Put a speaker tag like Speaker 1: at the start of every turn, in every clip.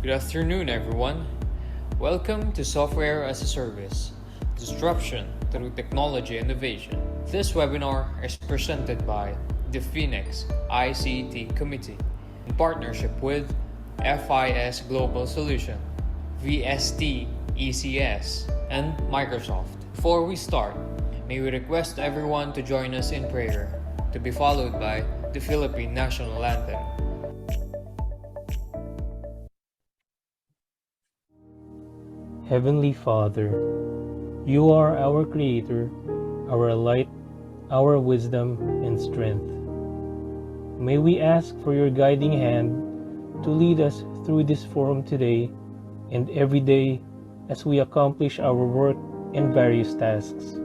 Speaker 1: Good afternoon, everyone. Welcome to Software as a Service Disruption through Technology Innovation. This webinar is presented by the Phoenix ICT Committee in partnership with FIS Global Solution, VST ECS, and Microsoft. Before we start, may we request everyone to join us in prayer, to be followed by the Philippine National Anthem.
Speaker 2: Heavenly Father, you are our Creator, our light, our wisdom and strength. May we ask for your guiding hand to lead us through this forum today and every day as we accomplish our work and various tasks.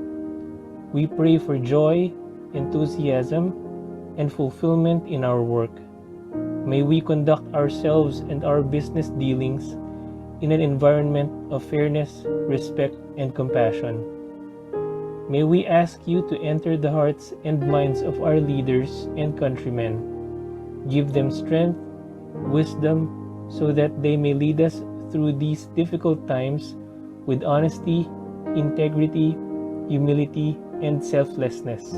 Speaker 2: We pray for joy, enthusiasm, and fulfillment in our work. May we conduct ourselves and our business dealings in an environment of fairness, respect, and compassion. May we ask you to enter the hearts and minds of our leaders and countrymen. Give them strength, wisdom, so that they may lead us through these difficult times with honesty, integrity, humility, and selflessness.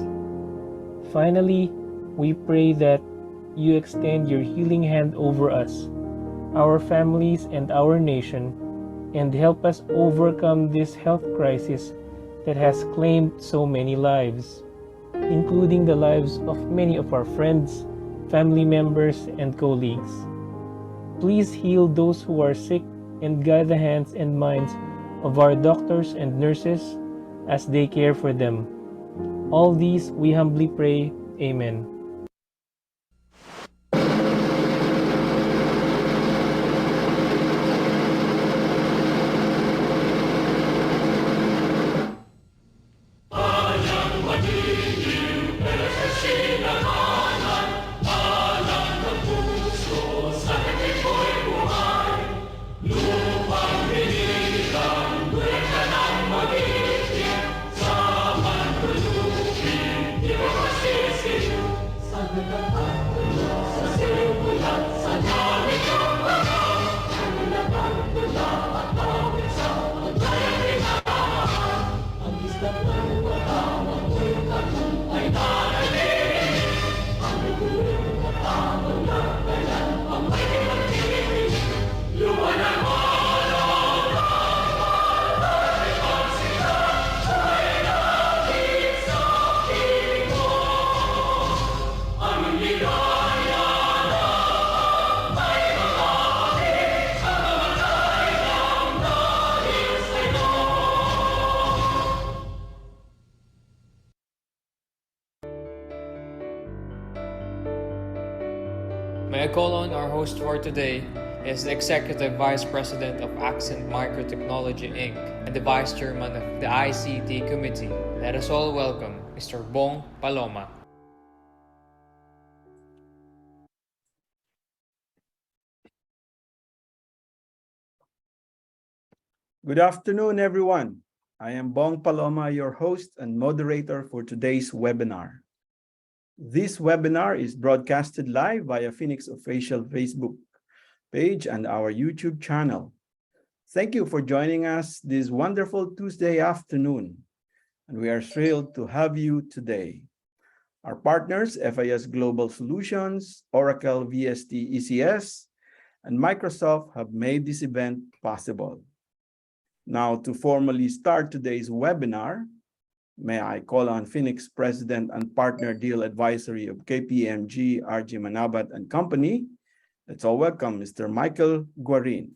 Speaker 2: Finally, we pray that you extend your healing hand over us, our families, and our nation, and help us overcome this health crisis that has claimed so many lives, including the lives of many of our friends, family members, and colleagues. Please heal those who are sick and guide the hands and minds of our doctors and nurses as they care for them. All these we humbly pray. Amen.
Speaker 1: May I call on our host for today is the Executive Vice President of Accent Microtechnology Inc. and the Vice Chairman of the ICT Committee. Let us all welcome Mr. Bong Paloma.
Speaker 3: Good afternoon, everyone. I am Bong Paloma, your host and moderator for today's webinar. This webinar is broadcasted live via Phoenix official Facebook page and our YouTube channel. Thank you for joining us this wonderful Tuesday afternoon, and we are thrilled to have you today. Our partners, FIS Global Solutions, Oracle VST ECS, and Microsoft have made this event possible. Now, to formally start today's webinar, may I call on Phoenix President and Partner Deal Advisory of KPMG, RG Manabat and Company. Let's all welcome Mr. Michael Guarin.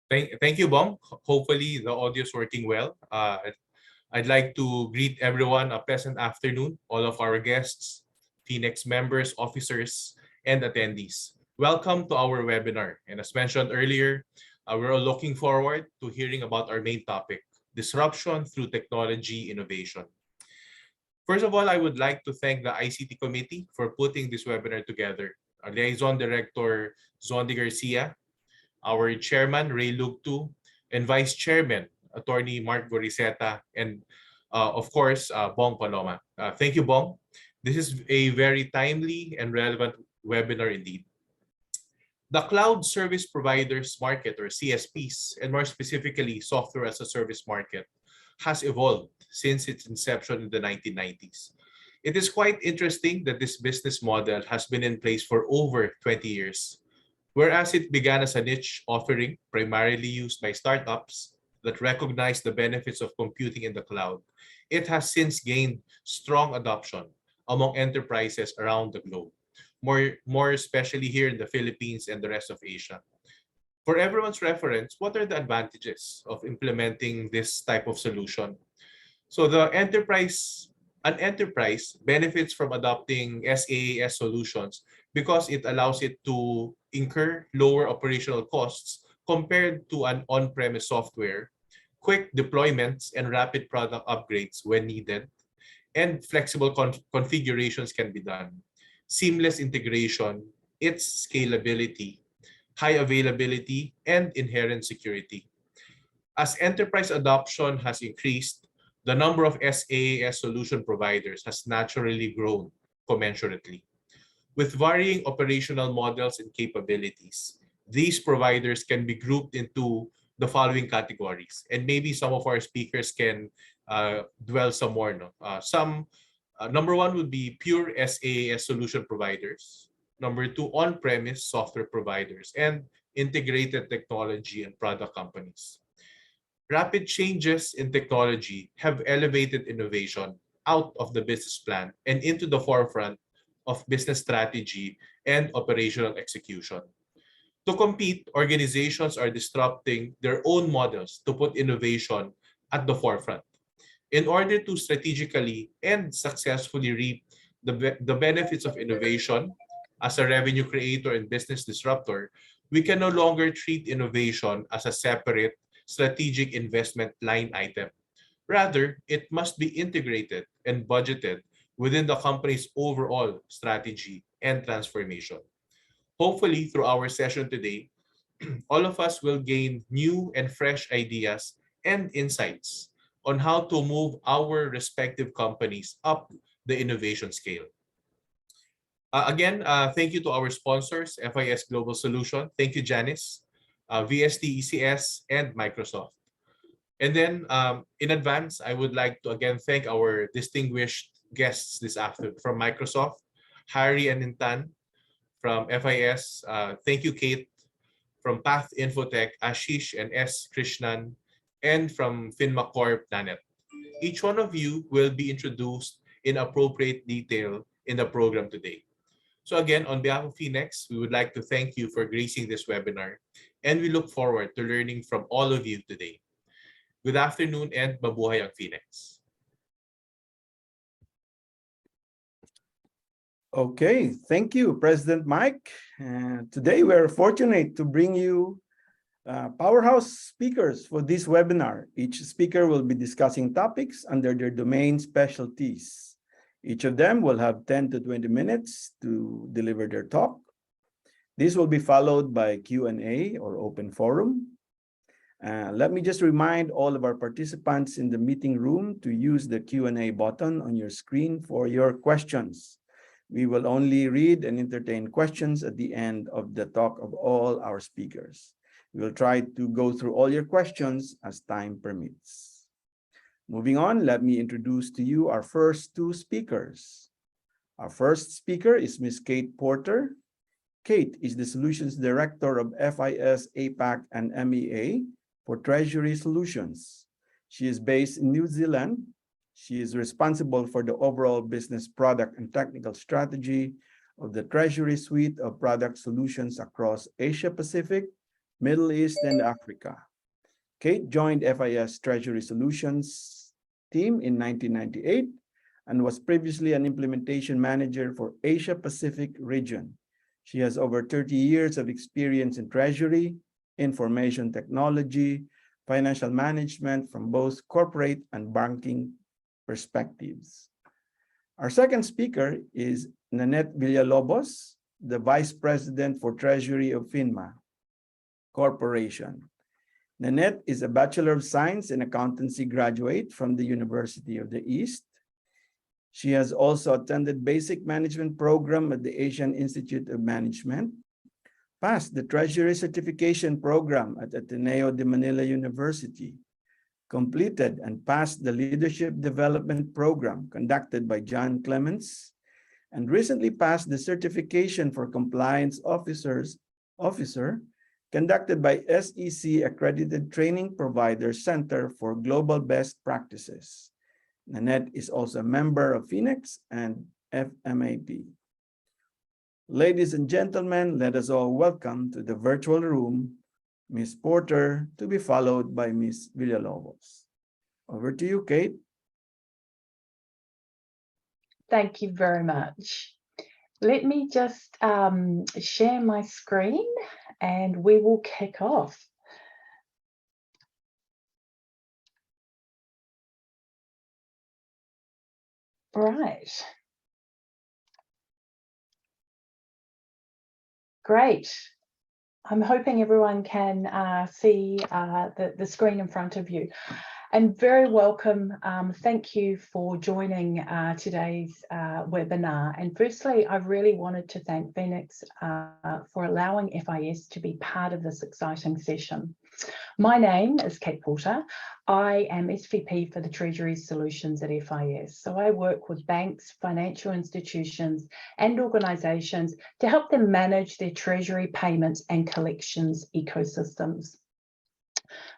Speaker 4: Thank you, Bong. Hopefully the audio is working well. I'd like to greet everyone a pleasant afternoon, all of our guests, Phoenix members, officers, and attendees. Welcome to our webinar. And as mentioned earlier, we're all looking forward to hearing about our main topic, disruption through technology innovation. First of all, I would like to thank the ICT Committee for putting this webinar together. Our Liaison Director, Zondi Garcia, our Chairman, Ray Lugtu, and Vice Chairman, Attorney Mark Goriseta, and of course, Bong Paloma. Thank you, Bong. This is a very timely and relevant webinar indeed. The cloud service providers market, or CSPs, and more specifically software as a service market, has evolved since its inception in the 1990s. It is quite interesting that this business model has been in place for over 20 years. Whereas it began as a niche offering primarily used by startups that recognize the benefits of computing in the cloud, it has since gained strong adoption among enterprises around the globe, more especially here in the Philippines and the rest of Asia. For everyone's reference, what are the advantages of implementing this type of solution? So an enterprise benefits from adopting SaaS solutions because it allows it to incur lower operational costs compared to an on-premise software, quick deployments and rapid product upgrades when needed, and flexible configurations can be done. Seamless integration, its scalability, high availability, and inherent security. As enterprise adoption has increased, the number of SaaS solution providers has naturally grown commensurately. With varying operational models and capabilities, these providers can be grouped into the following categories. And maybe some of our speakers can dwell some more. No? Number one would be pure SaaS solution providers. Number two, on-premise software providers and integrated technology and product companies. Rapid changes in technology have elevated innovation out of the business plan and into the forefront of business strategy and operational execution. To compete, organizations are disrupting their own models to put innovation at the forefront. In order to strategically and successfully reap the benefits of innovation as a revenue creator and business disruptor, we can no longer treat innovation as a separate strategic investment line item. Rather, it must be integrated and budgeted within the company's overall strategy and transformation. Hopefully, through our session today, all of us will gain new and fresh ideas and insights on how to move our respective companies up the innovation scale. Again, thank you to our sponsors, FIS Global Solution. Thank you, Janice, VST ECS, and Microsoft. And then in advance, I would like to again thank our distinguished guests this afternoon from Microsoft, Harry and Intan, from FIS. Thank you, Kate, from Path Infotech, Ashish and S. Krishnan, and from Finma Corp, Nanet. Each one of you will be introduced in appropriate detail in the program today. So again, on behalf of Phoenix, we would like to thank you for gracing this webinar, and we look forward to learning from all of you today. Good afternoon and mabuhay ang Phoenix.
Speaker 3: Okay, thank you, President Mike. Today we're fortunate to bring you powerhouse speakers for this webinar. Each speaker will be discussing topics under their domain specialties. Each of them will have 10 to 20 minutes to deliver their talk. This will be followed by Q&A or open forum. Let me just remind all of our participants in the meeting room to use the Q&A button on your screen for your questions. We will only read and entertain questions at the end of the talk of all our speakers. We will try to go through all your questions as time permits. Moving on, let me introduce to you our first two speakers. Our first speaker is Ms. Kate Porter. Kate is the Solutions Director of FIS APAC and MEA for Treasury Solutions. She is based in New Zealand. She is responsible for the overall business product and technical strategy of the Treasury suite of product solutions across Asia Pacific, Middle East, and Africa. Kate joined FIS Treasury Solutions team in 1998 and was previously an implementation manager for Asia Pacific region. She has over 30 years of experience in treasury, information technology, financial management from both corporate and banking perspectives. Our second speaker is Nanette Villalobos, the Vice President for Treasury of FINMA Corporation. Nanette is a Bachelor of Science in Accountancy graduate from the University of the East. She has also attended basic management program at the Asian Institute of Management, passed the Treasury Certification Program at Ateneo de Manila University, completed and passed the Leadership Development Program conducted by John Clements, and recently passed the Certification for Compliance Officer conducted by SEC Accredited Training Provider Center for Global Best Practices. Nanette is also a member of Phoenix and FMAP. Ladies and gentlemen, let us all welcome to the virtual room Ms. Porter, to be followed by Ms. Villalobos. Over to you, Kate.
Speaker 5: Thank you very much. Let me just share my screen and we will kick off. Right. Great. I'm hoping everyone can see the screen in front of you. And very welcome. Thank you for joining today's webinar. And firstly, I really wanted to thank Phoenix for allowing FIS to be part of this exciting session. My name is Kate Porter. I am SVP for the Treasury Solutions at FIS. So I work with banks, financial institutions, and organisations to help them manage their treasury payments and collections ecosystems.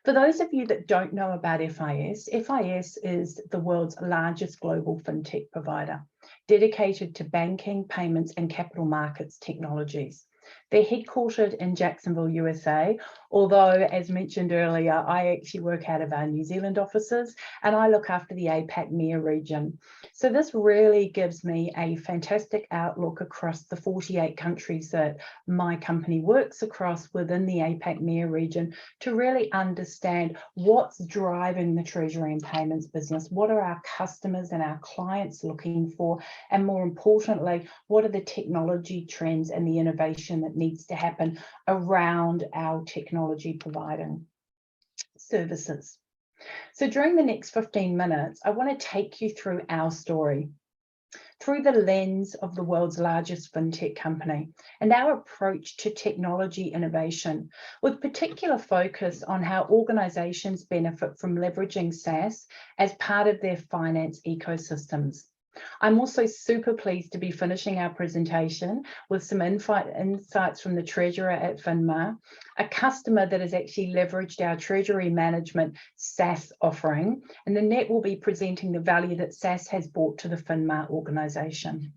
Speaker 5: For those of you that don't know about FIS, FIS is the world's largest global fintech provider, dedicated to banking, payments, and capital markets technologies. They're headquartered in Jacksonville, USA, although, as mentioned earlier, I actually work out of our New Zealand offices and I look after the APAC MEA region. So this really gives me a fantastic outlook across the 48 countries that my company works across within the APAC MEA region to really understand what's driving the treasury and payments business, what are our customers and our clients looking for, and more importantly, what are the technology trends and the innovation that needs to happen around our technology providing services. So during the next 15 minutes, I want to take you through our story through the lens of the world's largest fintech company and our approach to technology innovation, with particular focus on how organizations benefit from leveraging SaaS as part of their finance ecosystems. I'm also super pleased to be finishing our presentation with some insights from the treasurer at FINMA, a customer that has actually leveraged our treasury management SaaS offering, and Nanette will be presenting the value that SaaS has brought to the FINMA organization.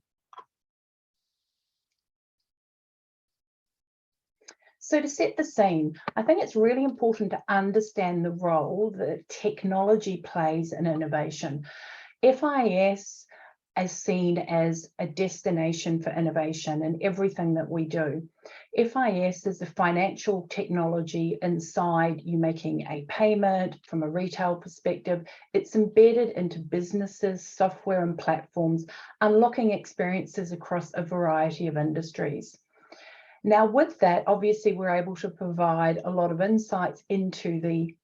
Speaker 5: So to set the scene, I think it's really important to understand the role that technology plays in innovation. FIS is seen as a destination for innovation in everything that we do. FIS is a financial technology inside you making a payment from a retail perspective. It's embedded into businesses, software and platforms, unlocking experiences across a variety of industries. Now, with that, obviously, we're able to provide a lot of insights into the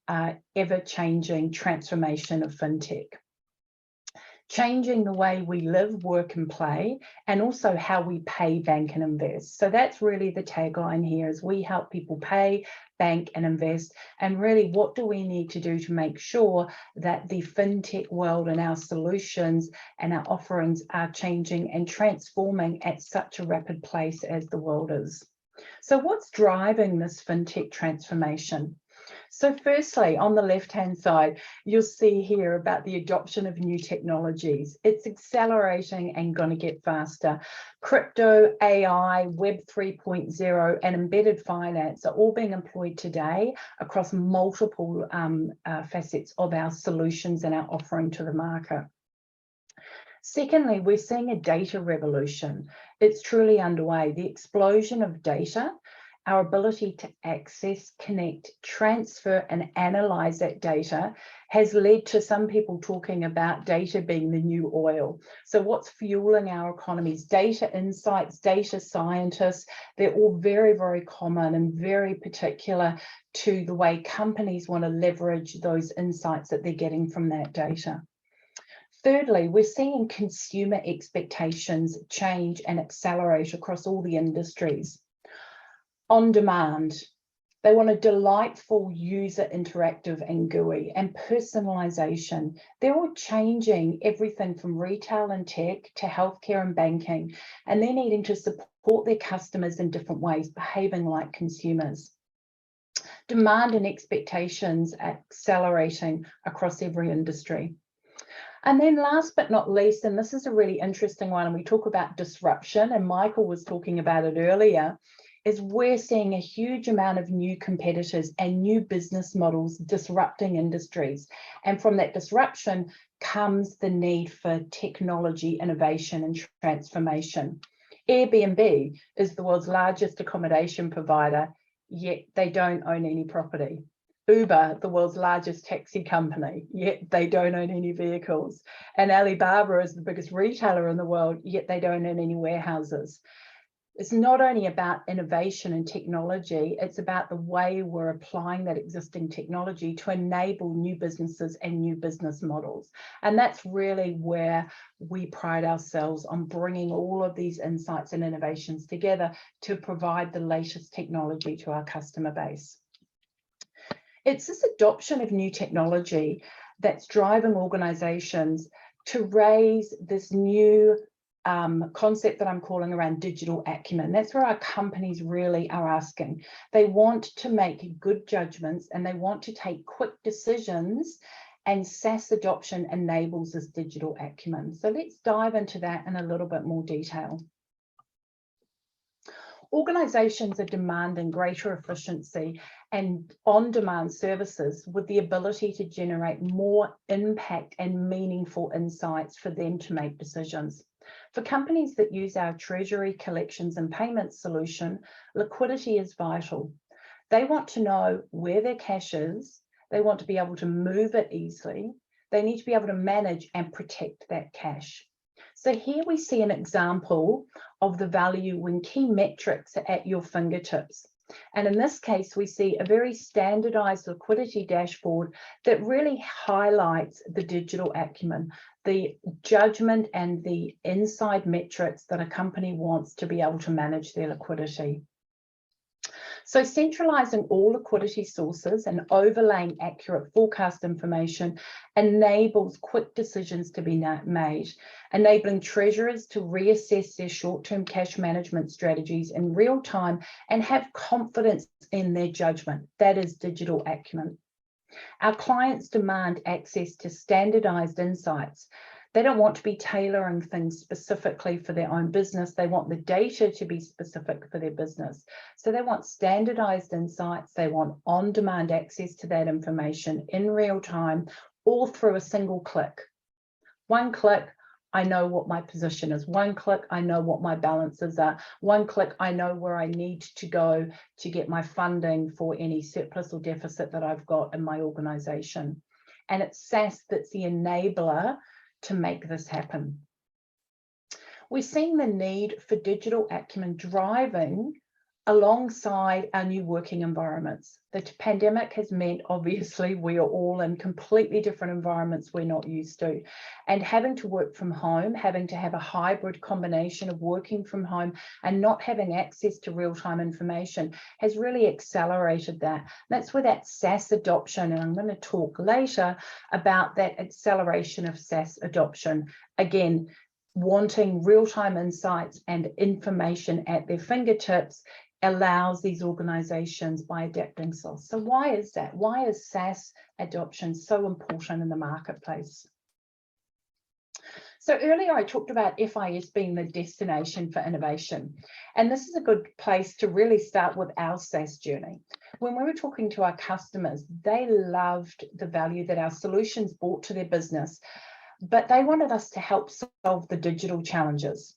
Speaker 5: ever-changing transformation of fintech, changing the way we live, work and play, and also how we pay, bank and invest. So that's really the tagline here, is we help people pay, bank and invest. And really, what do we need to do to make sure that the fintech world and our solutions and our offerings are changing and transforming at such a rapid pace as the world is? So what's driving this fintech transformation? So firstly, on the left-hand side, you'll see here about the adoption of new technologies. It's accelerating and going to get faster. Crypto, AI, Web 3.0, and embedded finance are all being employed today across multiple facets of our solutions and our offering to the market. Secondly, we're seeing a data revolution. It's truly underway. The explosion of data, our ability to access, connect, transfer, and analyze that data has led to some people talking about data being the new oil. So what's fueling our economies? Data insights, data scientists, they're all very, very common and very particular to the way companies want to leverage those insights that they're getting from that data. Thirdly, we're seeing consumer expectations change and accelerate across all the industries. On demand, they want a delightful user interactive and GUI and personalization. They're all changing everything from retail and tech to healthcare and banking, and they're needing to support their customers in different ways, behaving like consumers. Demand and expectations accelerating across every industry. And then last but not least, and this is a really interesting one, and we talk about disruption, and Michael was talking about it earlier, is we're seeing a huge amount of new competitors and new business models disrupting industries. And from that disruption comes the need for technology, innovation, and transformation. Airbnb is the world's largest accommodation provider, yet they don't own any property. Uber, the world's largest taxi company, yet they don't own any vehicles. And Alibaba is the biggest retailer in the world, yet they don't own any warehouses. It's not only about innovation and technology, it's about the way we're applying that existing technology to enable new businesses and new business models. And that's really where we pride ourselves on bringing all of these insights and innovations together to provide the latest technology to our customer base. It's this adoption of new technology that's driving organizations to raise this new concept that I'm calling around digital acumen. That's where our companies really are asking. They want to make good judgments and they want to take quick decisions, and SaaS adoption enables this digital acumen. So let's dive into that in a little bit more detail. Organizations are demanding greater efficiency and on-demand services with the ability to generate more impact and meaningful insights for them to make decisions. For companies that use our treasury, collections, and payments solution, liquidity is vital. They want to know where their cash is. They want to be able to move it easily. They need to be able to manage and protect that cash. So here we see an example of the value when key metrics are at your fingertips. And in this case, we see a very standardized liquidity dashboard that really highlights the digital acumen, the judgment and the inside metrics that a company wants to be able to manage their liquidity. So centralizing all liquidity sources and overlaying accurate forecast information enables quick decisions to be made, enabling treasurers to reassess their short-term cash management strategies in real time and have confidence in their judgment. That is digital acumen. Our clients demand access to standardized insights. They don't want to be tailoring things specifically for their own business. They want the data to be specific for their business. So they want standardized insights. They want on-demand access to that information in real time, all through a single click. One click, I know what my position is. One click, I know what my balances are. One click, I know where I need to go to get my funding for any surplus or deficit that I've got in my organization. And it's SaaS that's the enabler to make this happen. We're seeing the need for digital acumen driving alongside our new working environments. The pandemic has meant, obviously, we are all in completely different environments we're not used to. And having to work from home, having to have a hybrid combination of working from home and not having access to real-time information has really accelerated that. That's where that SaaS adoption, and I'm going to talk later about that acceleration of SaaS adoption. Again, wanting real-time insights and information at their fingertips allows these organizations by adapting SaaS. So why is that? Why is SaaS adoption so important in the marketplace? So earlier I talked about FIS being the destination for innovation. And this is a good place to really start with our SaaS journey. When we were talking to our customers, they loved the value that our solutions brought to their business, but they wanted us to help solve the digital challenges.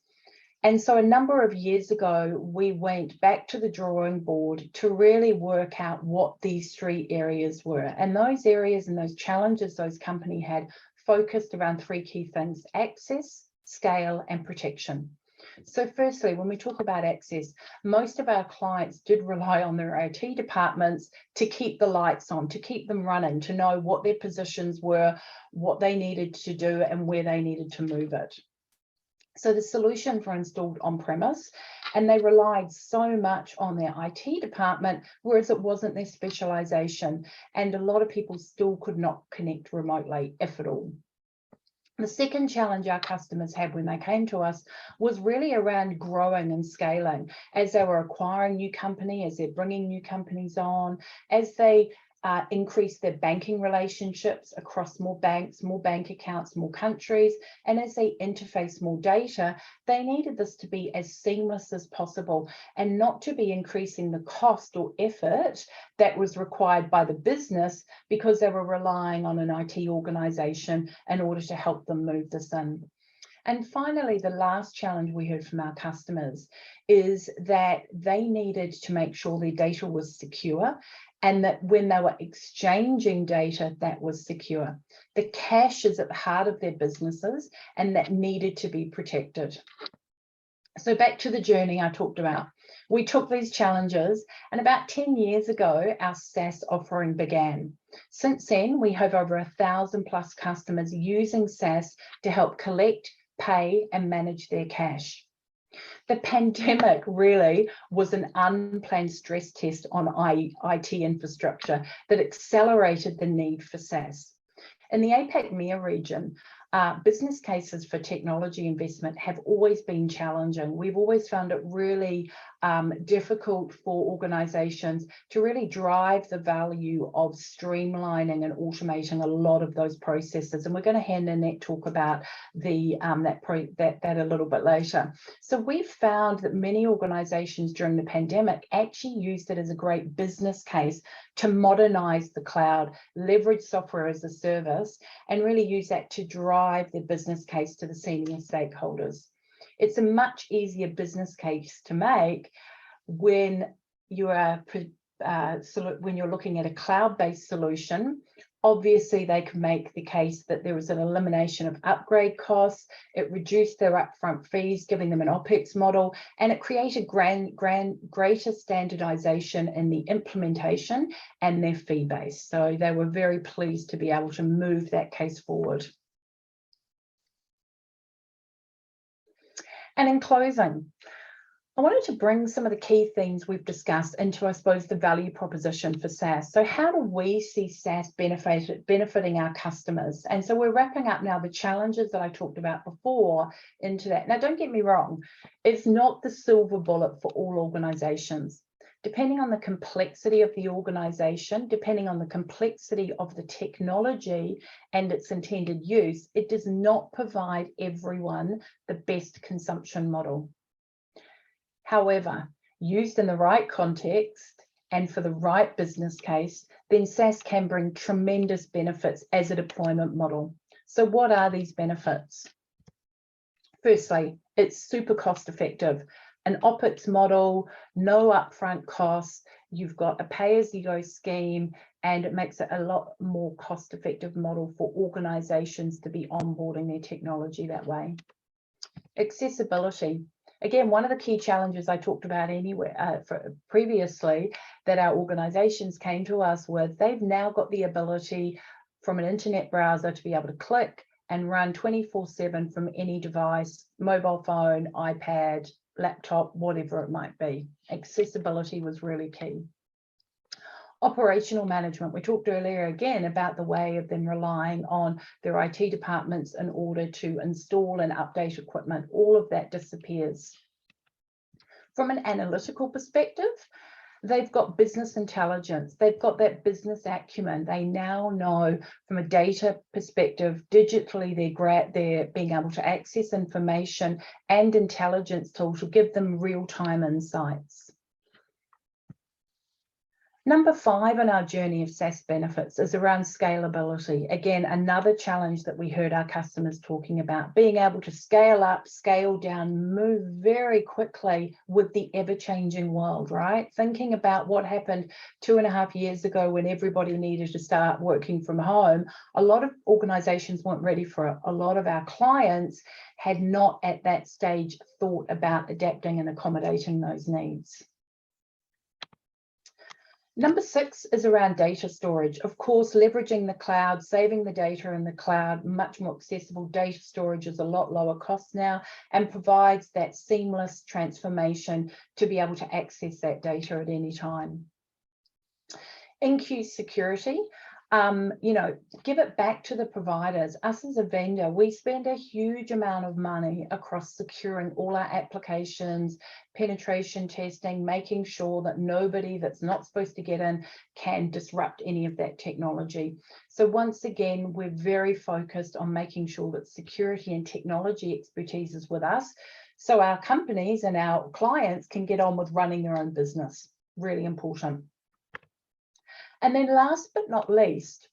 Speaker 5: And so a number of years ago, we went back to the drawing board to really work out what these three areas were. And those areas and those challenges those companies had focused around three key things: access, scale, and protection. So firstly, when we talk about access, most of our clients did rely on their IT departments to keep the lights on, to keep them running, to know what their positions were, what they needed to do, and where they needed to move it. So the solutions were installed on premise, and they relied so much on their IT department, whereas it wasn't their specialization. And a lot of people still could not connect remotely, if at all. The second challenge our customers had when they came to us was really around growing and scaling. As they were acquiring new company, as they're bringing new companies on, as they increase their banking relationships across more banks, more bank accounts, more countries, and as they interface more data, they needed this to be as seamless as possible and not to be increasing the cost or effort that was required by the business because they were relying on an IT organization in order to help them move this in. And finally, the last challenge we heard from our customers is that they needed to make sure their data was secure, and that when they were exchanging data, that was secure. The cash is at the heart of their businesses, and that needed to be protected. So back to the journey I talked about. We took these challenges, and about 10 years ago, our SaaS offering began. Since then, we have over 1,000+ customers using SaaS to help collect, pay, and manage their cash. The pandemic really was an unplanned stress test on IT infrastructure that accelerated the need for SaaS. In the APAC MEA region, business cases for technology investment have always been challenging. We've always found it really difficult for organizations to really drive the value of streamlining and automating a lot of those processes. And we're going to hand Annette talk about that a little bit later. So we've found that many organizations during the pandemic actually used it as a great business case to modernize the cloud, leverage software as a service, and really use that to drive their business case to the senior stakeholders. It's a much easier business case to make when you are when you're looking at a cloud-based solution. Obviously, they can make the case that there was an elimination of upgrade costs, it reduced their upfront fees, giving them an OPEX model, and it created greater standardization in the implementation and their fee base. So they were very pleased to be able to move that case forward. And in closing, I wanted to bring some of the key themes we've discussed into, I suppose, the value proposition for SaaS. So how do we see SaaS benefiting our customers? And so we're wrapping up now the challenges that I talked about before into that. Now, don't get me wrong, it's not the silver bullet for all organizations. Depending on the complexity of the organization, depending on the complexity of the technology and its intended use, it does not provide everyone the best consumption model. However, used in the right context and for the right business case, then SaaS can bring tremendous benefits as a deployment model. So what are these benefits? Firstly, it's super cost effective. An OPEX model, no upfront costs, you've got a pay-as-you-go scheme, and it makes it a lot more cost-effective model for organizations to be onboarding their technology that way. Accessibility. Again, one of the key challenges I talked about previously that our organizations came to us with, they've now got the ability from an internet browser to be able to click and run 24/7 from any device, mobile phone, iPad, laptop, whatever it might be. Accessibility was really key. Operational management. We talked earlier again about the way of them relying on their IT departments in order to install and update equipment. All of that disappears. From an analytical perspective, they've got business intelligence. They've got that business acumen. They now know from a data perspective, digitally, they're being able to access information and intelligence tools to give them real-time insights. Number 5 in our journey of SaaS benefits is around scalability. Again, another challenge that we heard our customers talking about, being able to scale up, scale down, move very quickly with the ever-changing world, right? Thinking about what happened 2.5 years ago when everybody needed to start working from home, a lot of organizations weren't ready for it. A lot of our clients had not at that stage thought about adapting and accommodating those needs. Number 6 is around data storage. Of course, leveraging the cloud, saving the data in the cloud, much more accessible. Data storage is a lot lower cost now and provides that seamless transformation to be able to access that data at any time. NQ security. Give it back to the providers. Us as a vendor, we spend a huge amount of money across securing all our applications, penetration testing, making sure that nobody that's not supposed to get in can disrupt any of that technology. So once again, we're very focused on making sure that security and technology expertise is with us, so our companies and our clients can get on with running their own business. Really important. And then last but not least,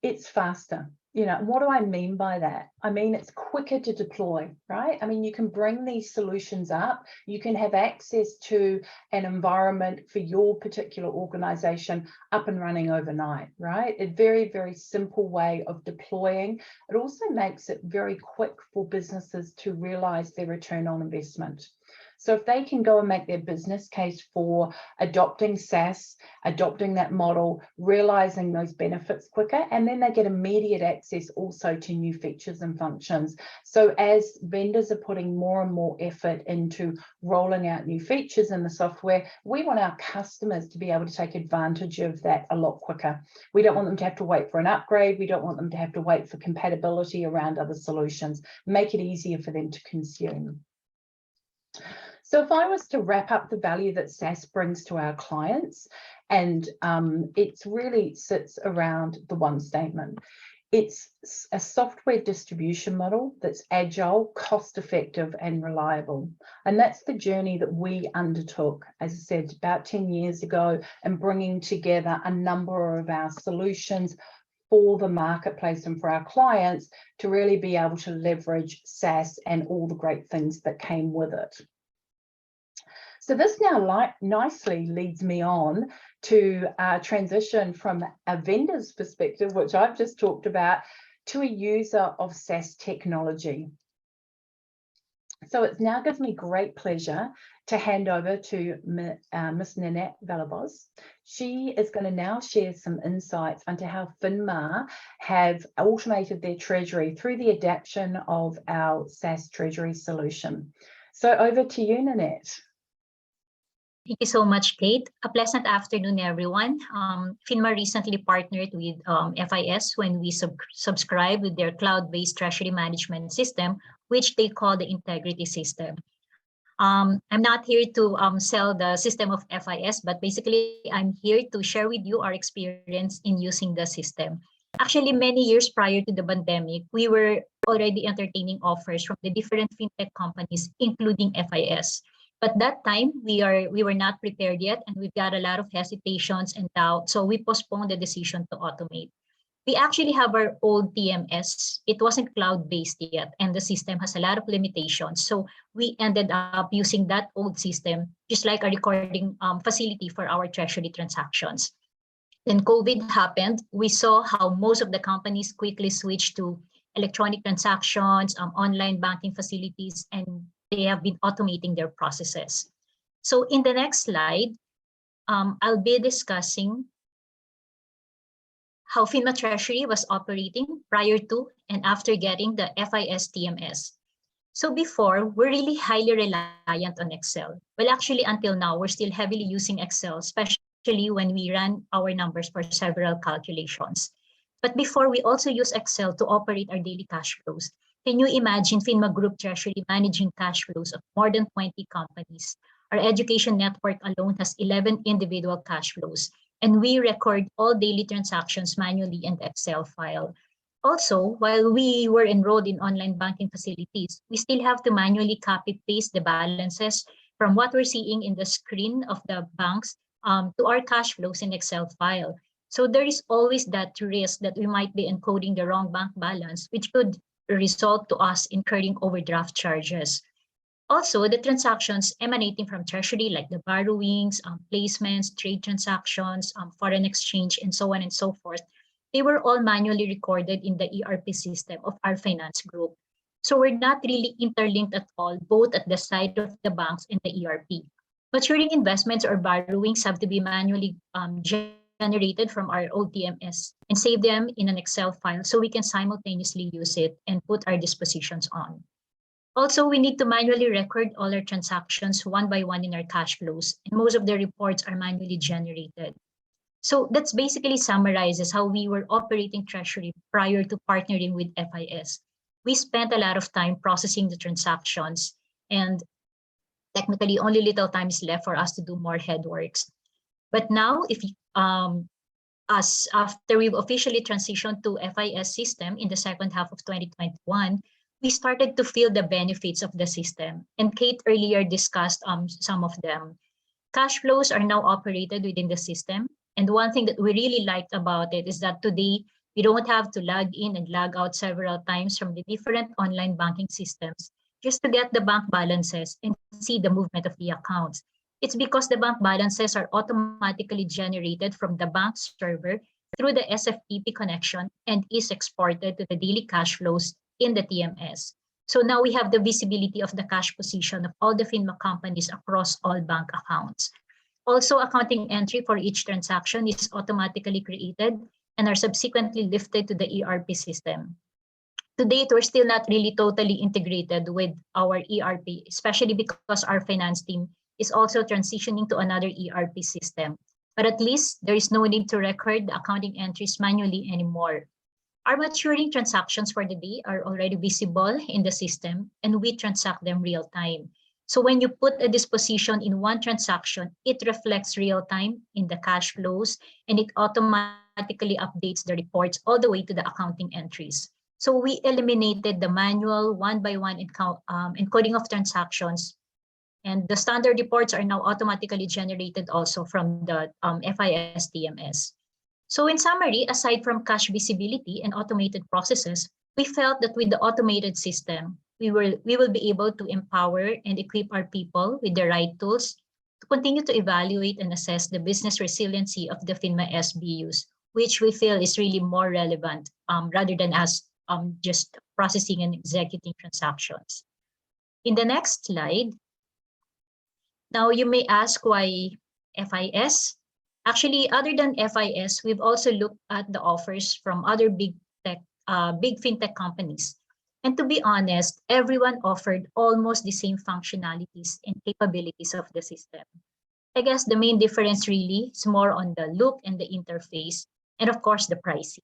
Speaker 5: it's faster. What do I mean by that? I mean, it's quicker to deploy, right? I mean, you can bring these solutions up. You can have access to an environment for your particular organization up and running overnight, right? A very, very simple way of deploying. It also makes it very quick for businesses to realize their return on investment. So if they can go and make their business case for adopting SaaS, adopting that model, realizing those benefits quicker, and then they get immediate access also to new features and functions. So as vendors are putting more and more effort into rolling out new features in the software, we want our customers to be able to take advantage of that a lot quicker. We don't want them to have to wait for an upgrade. We don't want them to have to wait for compatibility around other solutions. Make it easier for them to consume. So if I was to wrap up the value that SaaS brings to our clients, and it really sits around the one statement. It's a software distribution model that's agile, cost-effective, and reliable. And that's the journey that we undertook, as I said, about 10 years ago, and bringing together a number of our solutions for the marketplace and for our clients to really be able to leverage SaaS and all the great things that came with it. So this now nicely leads me on to transition from a vendor's perspective, which I've just talked about, to a user of SaaS technology. So it now gives me great pleasure to hand over to Ms. Nanette Vallabos. She is going to now share some insights into how FINMA have automated their treasury through the adaptation of our SaaS treasury solution. So over to you, Nanette.
Speaker 6: Thank you so much, Kate. A pleasant afternoon, everyone. FINMA recently partnered with FIS when we subscribed with their cloud-based treasury management system, which they call the Integrity System. I'm not here to sell the system of FIS, but basically I'm here to share with you our experience in using the system. Actually, many years prior to the pandemic, we were already entertaining offers from the different fintech companies, including FIS. But that time, we were not prepared yet, and we've got a lot of hesitations and doubt. So we postponed the decision to automate. We actually have our old TMS. It wasn't cloud-based yet, and the system has a lot of limitations. So we ended up using that old system, just like a recording facility for our treasury transactions. Then COVID happened. We saw how most of the companies quickly switched to electronic transactions, online banking facilities, and they have been automating their processes. So in the next slide, I'll be discussing how FINMA Treasury was operating prior to and after getting the FIS TMS. So before, we're really highly reliant on Excel. Well, actually, until now, we're still heavily using Excel, especially when we run our numbers for several calculations. But before, we also use Excel to operate our daily cash flows. Can you imagine FINMA Group Treasury managing cash flows of more than 20 companies? Our education network alone has 11 individual cash flows, and we record all daily transactions manually in the Excel file. Also, while we were enrolled in online banking facilities, we still have to manually copy-paste the balances from what we're seeing in the screen of the banks to our cash flows in Excel file. So there is always that risk that we might be encoding the wrong bank balance, which could result to us incurring overdraft charges. Also, the transactions emanating from Treasury, like the borrowings, placements, trade transactions, foreign exchange, and so on and so forth, they were all manually recorded in the ERP system of our finance group. So we're not really interlinked at all, both at the side of the banks and the ERP. Maturing investments or borrowings have to be manually generated from our OTMS and save them in an Excel file so we can simultaneously use it and put our dispositions on. Also, we need to manually record all our transactions one by one in our cash flows, and most of the reports are manually generated. So that's basically summarizes how we were operating Treasury prior to partnering with FIS. We spent a lot of time processing the transactions, and technically only little time is left for us to do more headworks. But now, if us after we've officially transitioned to FIS system in the second half of 2021, we started to feel the benefits of the system. And Kate earlier discussed some of them. Cash flows are now operated within the system. And one thing that we really liked about it is that today we don't have to log in and log out several times from the different online banking systems just to get the bank balances and see the movement of the accounts. It's because the bank balances are automatically generated from the bank server through the SFTP connection and is exported to the daily cash flows in the TMS. So now we have the visibility of the cash position of all the FINMA companies across all bank accounts. Also, accounting entry for each transaction is automatically created and are subsequently lifted to the ERP system. To date, we're still not really totally integrated with our ERP, especially because our finance team is also transitioning to another ERP system. But at least there is no need to record the accounting entries manually anymore. Our maturing transactions for the day are already visible in the system, and we transact them real time. So when you put a disposition in one transaction, it reflects real time in the cash flows, and it automatically updates the reports all the way to the accounting entries. So we eliminated the manual one-by-one encoding of transactions, and the standard reports are now automatically generated also from the FIS TMS. So in summary, aside from cash visibility and automated processes, we felt that with the automated system, we will be able to empower and equip our people with the right tools to continue to evaluate and assess the business resiliency of the FINMA SBUs, which we feel is really more relevant rather than us just processing and executing transactions. In the next slide, now you may ask why FIS? Actually, other than FIS, we've also looked at the offers from other big fintech companies. And to be honest, everyone offered almost the same functionalities and capabilities of the system. I guess the main difference really is more on the look and the interface, and of course, the pricing.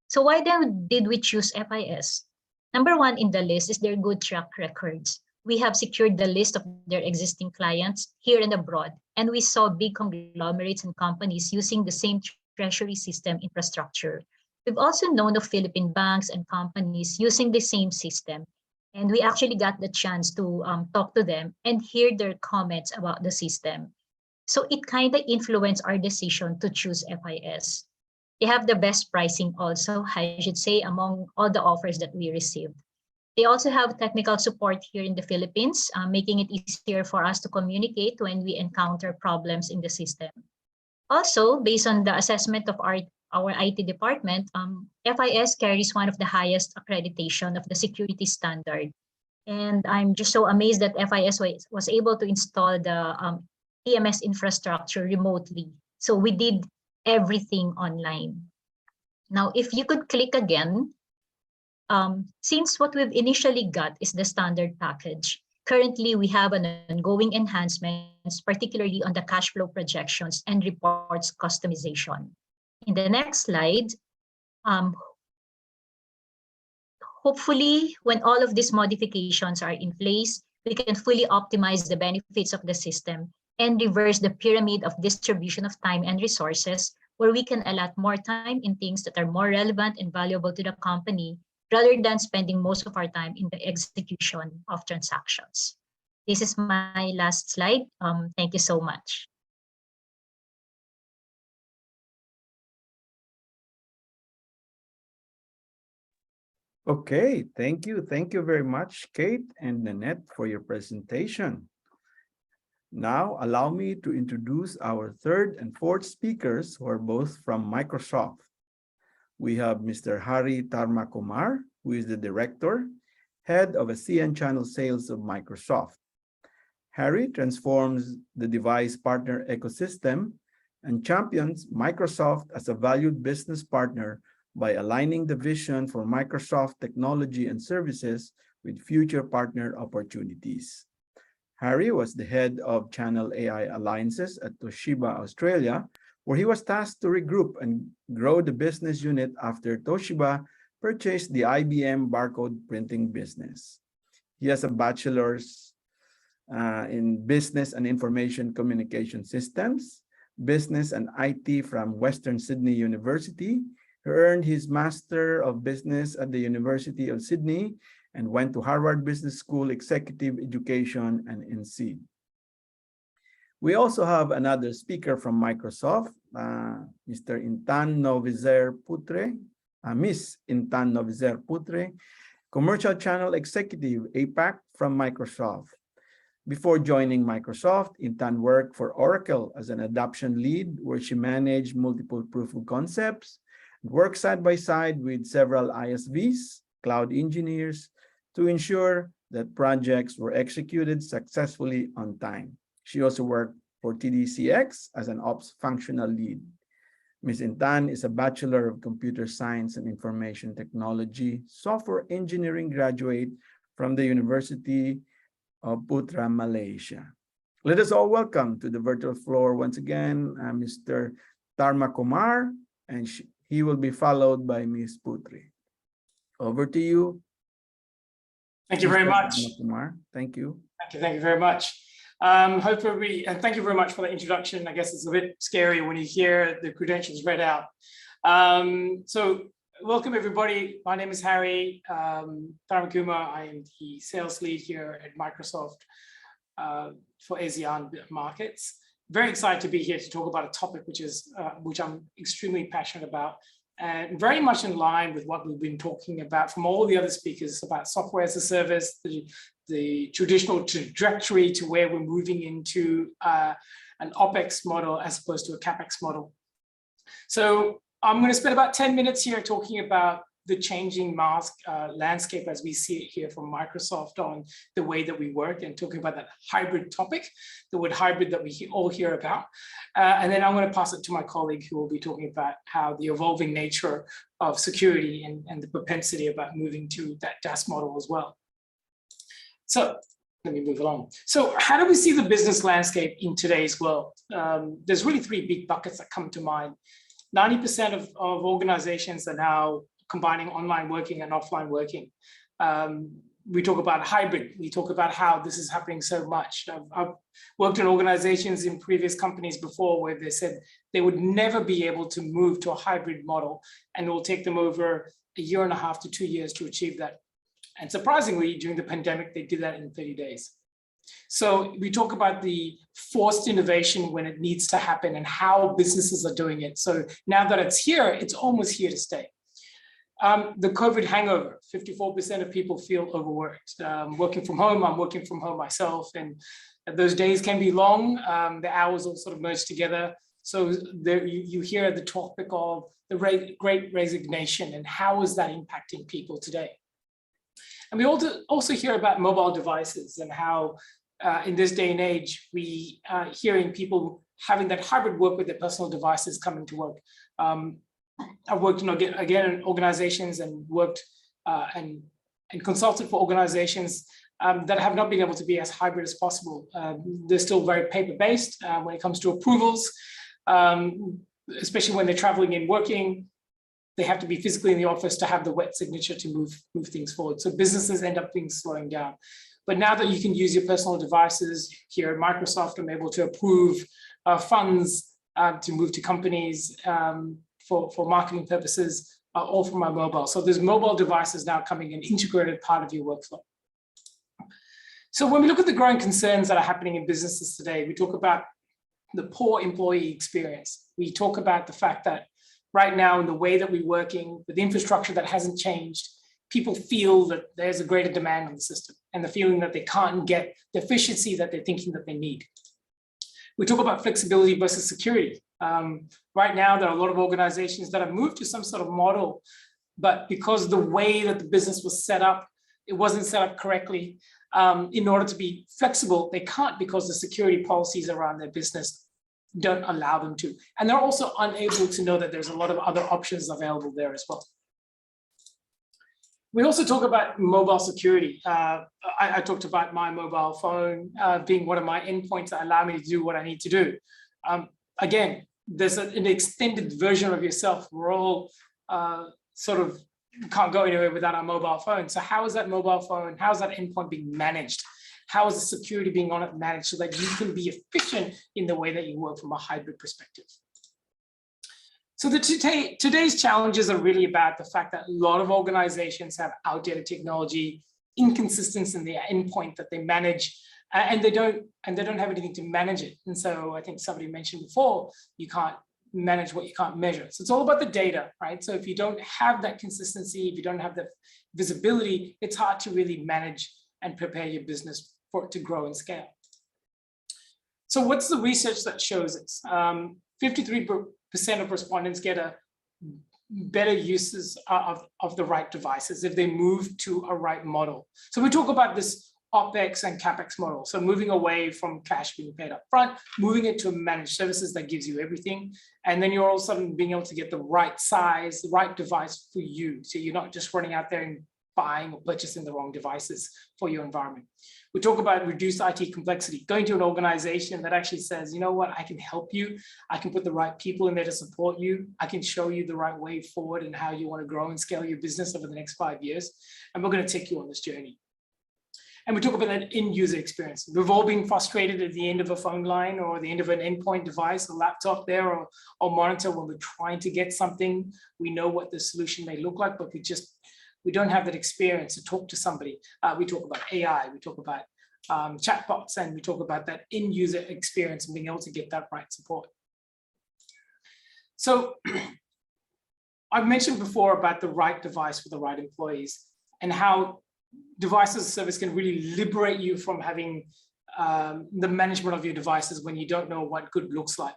Speaker 6: So why then did we choose FIS? Number one in the list is their good track records. We have secured the list of their existing clients here and abroad, and we saw big conglomerates and companies using the same treasury system infrastructure. We've also known of Philippine banks and companies using the same system, and we actually got the chance to talk to them and hear their comments about the system. So it kind of influenced our decision to choose FIS. They have the best pricing also, I should say, among all the offers that we received. They also have technical support here in the Philippines, making it easier for us to communicate when we encounter problems in the system. Also, based on the assessment of our IT department, FIS carries one of the highest accreditation of the security standard. And I'm just so amazed that FIS was able to install the TMS infrastructure remotely. So we did everything online. Now, if you could click again, since what we've initially got is the standard package, currently we have an ongoing enhancements, particularly on the cash flow projections and reports customization. In the next slide, hopefully when all of these modifications are in place, we can fully optimize the benefits of the system and reverse the pyramid of distribution of time and resources, where we can allot more time in things that are more relevant and valuable to the company, rather than spending most of our time in the execution of transactions. This is my last slide. Thank you so much.
Speaker 3: Okay, thank you. Thank you very much, Kate and Nanette, for your presentation. Now, allow me to introduce our third and fourth speakers who are both from Microsoft. We have Mr. Hari Tarmakumar, who is the Director, Head of ASEAN Channel Sales of Microsoft. Hari transforms the device partner ecosystem and champions Microsoft as a valued business partner by aligning the vision for Microsoft technology and services with future partner opportunities. Hari was the head of Channel AI Alliances at Toshiba, Australia, where he was tasked to regroup and grow the business unit after Toshiba purchased the IBM barcode printing business. He has a bachelor's in Business and Information Communication Systems, Business and IT from Western Sydney University. He earned his Master of Business at the University of Sydney and went to Harvard Business School Executive Education and NC. We also have another speaker from Microsoft, Mr. Intan Novizer Putre, Miss Intan Novizer Putre, Commercial Channel Executive, APAC from Microsoft. Before joining Microsoft, Intan worked for Oracle as an adoption lead, where she managed multiple proof of concepts, worked side by side with several ISVs, cloud engineers, to ensure that projects were executed successfully on time. She also worked for TDCX as an ops functional lead. Ms. Intan is a Bachelor of Computer Science and Information Technology software engineering graduate from the University of Putra, Malaysia. Let us all welcome to the virtual floor once again, Mr. Tarma Kumar, and he will be followed by Ms. Putri. Over to you.
Speaker 7: Thank you very much.
Speaker 3: Kumar. Thank you.
Speaker 7: Thank you very much. And thank you very much for the introduction. I guess it's a bit scary when you hear the credentials read out. So welcome everybody. My name is Hari Tarmakumar. I am the sales lead here at Microsoft for ASEAN markets. Very excited to be here to talk about a topic which I'm extremely passionate about, and very much in line with what we've been talking about from all the other speakers about software as a service, the traditional trajectory to where we're moving into an OpEx model as opposed to a CapEx model. So I'm going to spend about 10 minutes here talking about the changing landscape as we see it here from Microsoft on the way that we work, and talking about that hybrid topic, the word hybrid that we all hear about. And then I'm going to pass it to my colleague who will be talking about how the evolving nature of security and the propensity about moving to that DaaS model as well. So let me move along. So how do we see the business landscape in today's world? There's really three big buckets that come to mind. 90% of organizations are now combining online working and offline working. We talk about hybrid. We talk about how this is happening so much. I've worked in organizations in previous companies before where they said they would never be able to move to a hybrid model, and it will take them over 1.5 to 2 years to achieve that. And surprisingly, during the pandemic, they did that in 30 days. So we talk about the forced innovation when it needs to happen and how businesses are doing it. So now that it's here, it's almost here to stay. The COVID hangover, 54% of people feel overworked. Working from home, I'm working from home myself, and those days can be long. The hours all sort of merge together. So there, you hear the topic of the great resignation and how is that impacting people today? And we also hear about mobile devices and how in this day and age, we are hearing people having that hybrid work with their personal devices coming to work. I've worked again in organizations and worked and consulted for organizations that have not been able to be as hybrid as possible. They're still very paper-based when it comes to approvals, especially when they're traveling and working. They have to be physically in the office to have the wet signature to move things forward. So businesses end up slowing down. But now that you can use your personal devices here at Microsoft, I'm able to approve funds to move to companies for marketing purposes, all from my mobile. So there's mobile devices now coming an integrated part of your workflow. So when we look at the growing concerns that are happening in businesses today, we talk about the poor employee experience. We talk about the fact that right now, in the way that we're working, with infrastructure that hasn't changed, people feel that there's a greater demand on the system and the feeling that they can't get the efficiency that they're thinking that they need. We talk about flexibility versus security. Right now, there are a lot of organizations that have moved to some sort of model, but because the way that the business was set up, it wasn't set up correctly. In order to be flexible, they can't because the security policies around their business don't allow them to. And they're also unable to know that there's a lot of other options available there as well. We also talk about mobile security. I talked about my mobile phone being one of my endpoints that allow me to do what I need to do. Again, there's an extended version of yourself. We're all sort of can't go anywhere without our mobile phone. So how is that mobile phone, how is that endpoint being managed? How is the security being on it managed so that you can be efficient in the way that you work from a hybrid perspective? So today's challenges are really about the fact that a lot of organizations have outdated technology, inconsistency in the endpoint that they manage, and they don't have anything to manage it. And so I think somebody mentioned before, you can't manage what you can't measure. So it's all about the data, right? So if you don't have that consistency, if you don't have that visibility, it's hard to really manage and prepare your business for it to grow and scale. So what's the research that shows this? 53% of respondents get a better uses of the right devices if they move to a right model. So we talk about this OpEx and CapEx model. So moving away from cash being paid up front, moving it to managed services that gives you everything. And then you're all of a sudden being able to get the right size, the right device for you. So you're not just running out there and buying or purchasing the wrong devices for your environment. We talk about reduced IT complexity, going to an organization that actually says, you know what, I can help you. I can put the right people in there to support you. I can show you the right way forward and how you want to grow and scale your business over the next 5 years. And we're going to take you on this journey. And we talk about that in-user experience. We've all been frustrated at the end of a phone line or the end of an endpoint device, a laptop there or monitor when we're trying to get something. We know what the solution may look like, but we don't have that experience to talk to somebody. We talk about AI, we talk about chatbots, and we talk about that in-user experience and being able to get that right support. So I've mentioned before about the right device for the right employees and how devices as a service can really liberate you from having the management of your devices when you don't know what good looks like.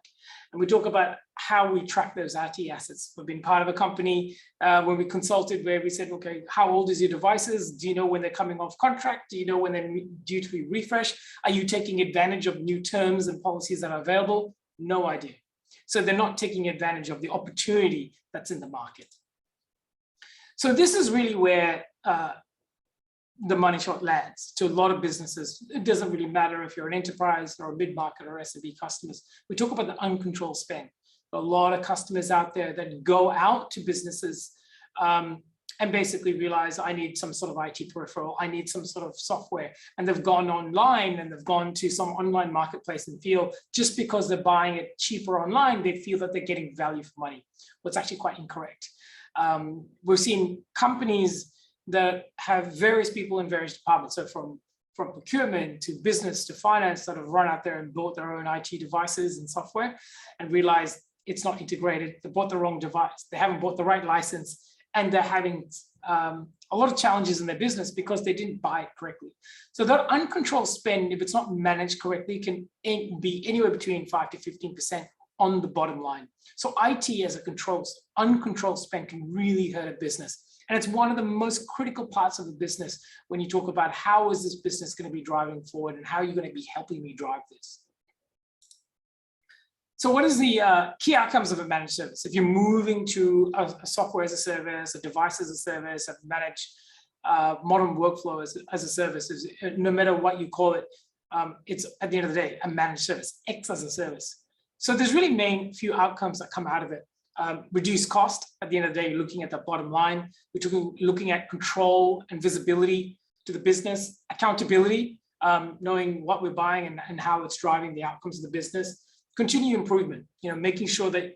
Speaker 7: And we talk about how we track those IT assets. We've been part of a company when we consulted where we said, okay, how old is your devices? Do you know when they're coming off contract? Do you know when they're due to be refreshed? Are you taking advantage of new terms and policies that are available? No idea. So they're not taking advantage of the opportunity that's in the market. So this is really where the money shot lands to a lot of businesses. It doesn't really matter if you're an enterprise or a mid-market or SMB customers. We talk about the uncontrolled spend. A lot of customers out there that go out to businesses and basically realize I need some sort of IT peripheral, I need some sort of software, and they've gone online and they've gone to some online marketplace and feel just because they're buying it cheaper online, they feel that they're getting value for money. What's actually quite incorrect. We've seen companies that have various people in various departments. So from procurement to business to finance that have run out there and bought their own IT devices and software and realized it's not integrated. They bought the wrong device. They haven't bought the right license, and they're having a lot of challenges in their business because they didn't buy it correctly. So that uncontrolled spend, if it's not managed correctly, can be anywhere between 5 to 15% on the bottom line. So IT as a uncontrolled spend can really hurt a business. And it's one of the most critical parts of the business when you talk about how is this business going to be driving forward and how are you going to be helping me drive this. So what is the key outcomes of a managed service? If you're moving to a software as a service, a device as a service, a managed modern workflow as a service, no matter what you call it, it's at the end of the day, a managed service, X as a service. So there's really main few outcomes that come out of it. Reduce cost. At the end of the day, you're looking at the bottom line. We're looking at control and visibility to the business, accountability, knowing what we're buying and how it's driving the outcomes of the business. Continue improvement, making sure that,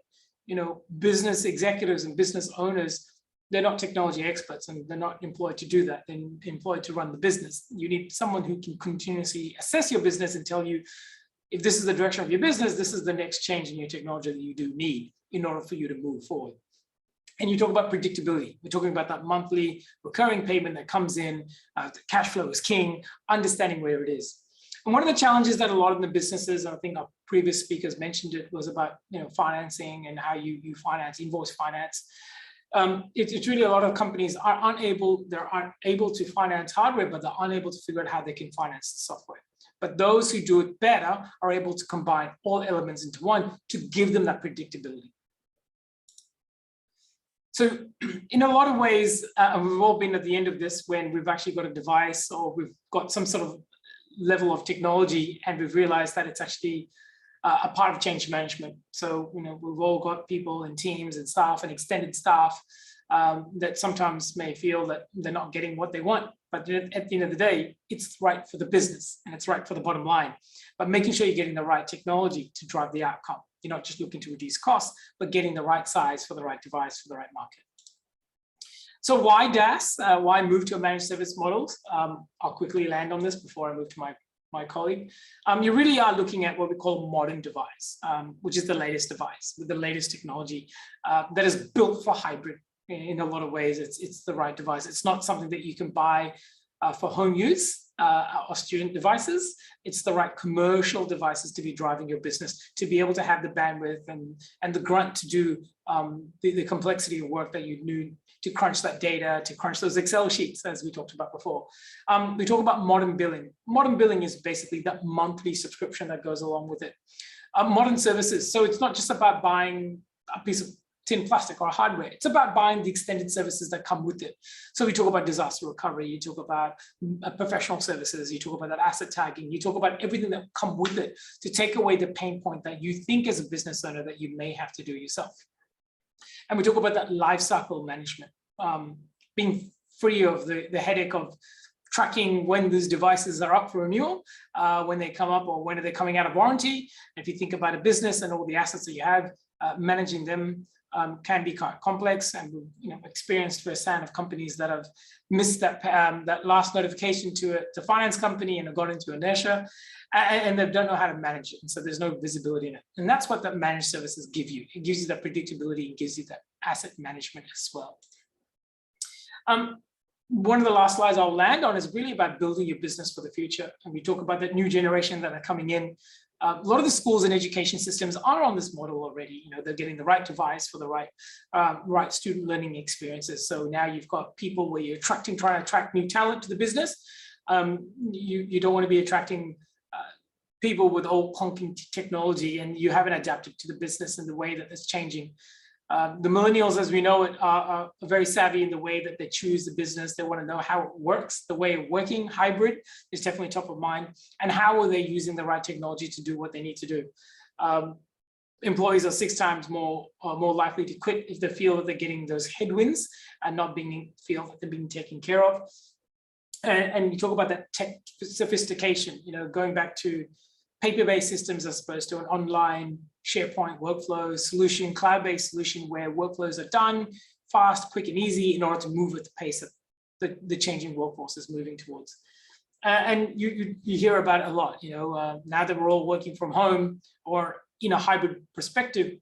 Speaker 7: business executives and business owners, they're not technology experts and they're not employed to do that. They're employed to run the business. You need someone who can continuously assess your business and tell you, if this is the direction of your business, this is the next change in your technology that you do need in order for you to move forward. And you talk about predictability. We're talking about that monthly recurring payment that comes in, the cash flow is king, understanding where it is. And one of the challenges that a lot of the businesses, and I think our previous speakers mentioned it, was about financing and how you finance, invoice finance. It's really a lot of companies aren't able to finance hardware, but they're unable to figure out how they can finance the software. But those who do it better are able to combine all elements into one to give them that predictability. So in a lot of ways, we've all been at the end of this when we've actually got a device or we've got some sort of level of technology and we've realized that it's actually a part of change management. So, we've all got people and teams and staff and extended staff that sometimes may feel that they're not getting what they want. But at the end of the day, it's right for the business and it's right for the bottom line. But making sure you're getting the right technology to drive the outcome. You're not just looking to reduce costs, but getting the right size for the right device for the right market. So why DaaS? Why move to a managed service model? I'll quickly land on this before I move to my colleague. You really are looking at what we call modern device, which is the latest device with the latest technology that is built for hybrid. In a lot of ways, it's the right device. It's not something that you can buy for home use or student devices. It's the right commercial devices to be driving your business, to be able to have the bandwidth and the grunt to do the complexity of work that you need to crunch that data, to crunch those Excel sheets, as we talked about before. We talk about modern billing. Modern billing is basically that monthly subscription that goes along with it. Modern services. So it's not just about buying a piece of tin plastic or hardware. It's about buying the extended services that come with it. So we talk about disaster recovery, you talk about professional services, you talk about that asset tagging, you talk about everything that come with it to take away the pain point that you think as a business owner that you may have to do yourself. And we talk about that life cycle management, being free of the headache of tracking when these devices are up for renewal, when they come up or when are they coming out of warranty. If you think about a business and all the assets that you have, managing them can be quite complex, and we've experienced firsthand of companies that have missed that that last notification to the finance company and have gone into inertia, and they don't know how to manage it, and so there's no visibility in it. And that's what the managed services give you. It gives you that predictability, it gives you that asset management as well. One of the last slides I'll land on is really about building your business for the future, and we talk about that new generation that are coming in. A lot of the schools and education systems are on this model already. They're getting the right device for the right student learning experiences. So now you've got people where you're trying to attract new talent to the business. You don't want to be attracting people with old clunking technology, and you haven't adapted to the business in the way that it's changing. The millennials, as we know it, are very savvy in the way that they choose the business. They want to know how it works. The way of working hybrid is definitely top of mind. And how are they using the right technology to do what they need to do? Employees are 6 times more likely to quit if they feel that they're getting those headwinds and not feel that they're being taken care of. And you talk about that tech sophistication, going back to paper-based systems as opposed to an online SharePoint workflow solution, cloud-based solution where workflows are done fast, quick, and easy in order to move at the pace that the changing workforce is moving towards. And you hear about it a lot, now that we're all working from home or in a hybrid perspective,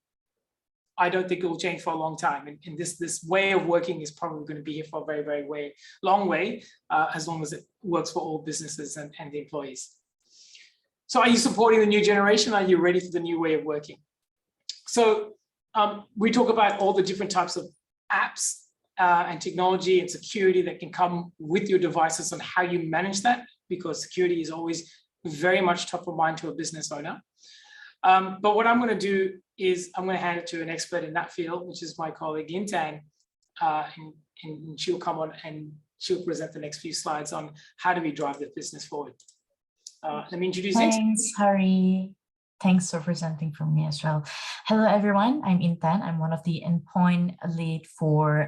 Speaker 7: I don't think it will change for a long time. And this way of working is probably going to be here for a very, very long way, as long as it works for all businesses and the employees. So are you supporting the new generation? Are you ready for the new way of working? So we talk about all the different types of apps and technology and security that can come with your devices and how you manage that, because security is always very much top of mind to a business owner. But what I'm going to do is I'm going to hand it to an expert in that field, which is my colleague Intan, and she'll come on and she'll present the next few slides on how do we drive the business forward. Let me introduce you.
Speaker 8: Thanks, Harry. Thanks for presenting from me as well. Hello, everyone. I'm Intan. I'm one of the endpoint lead for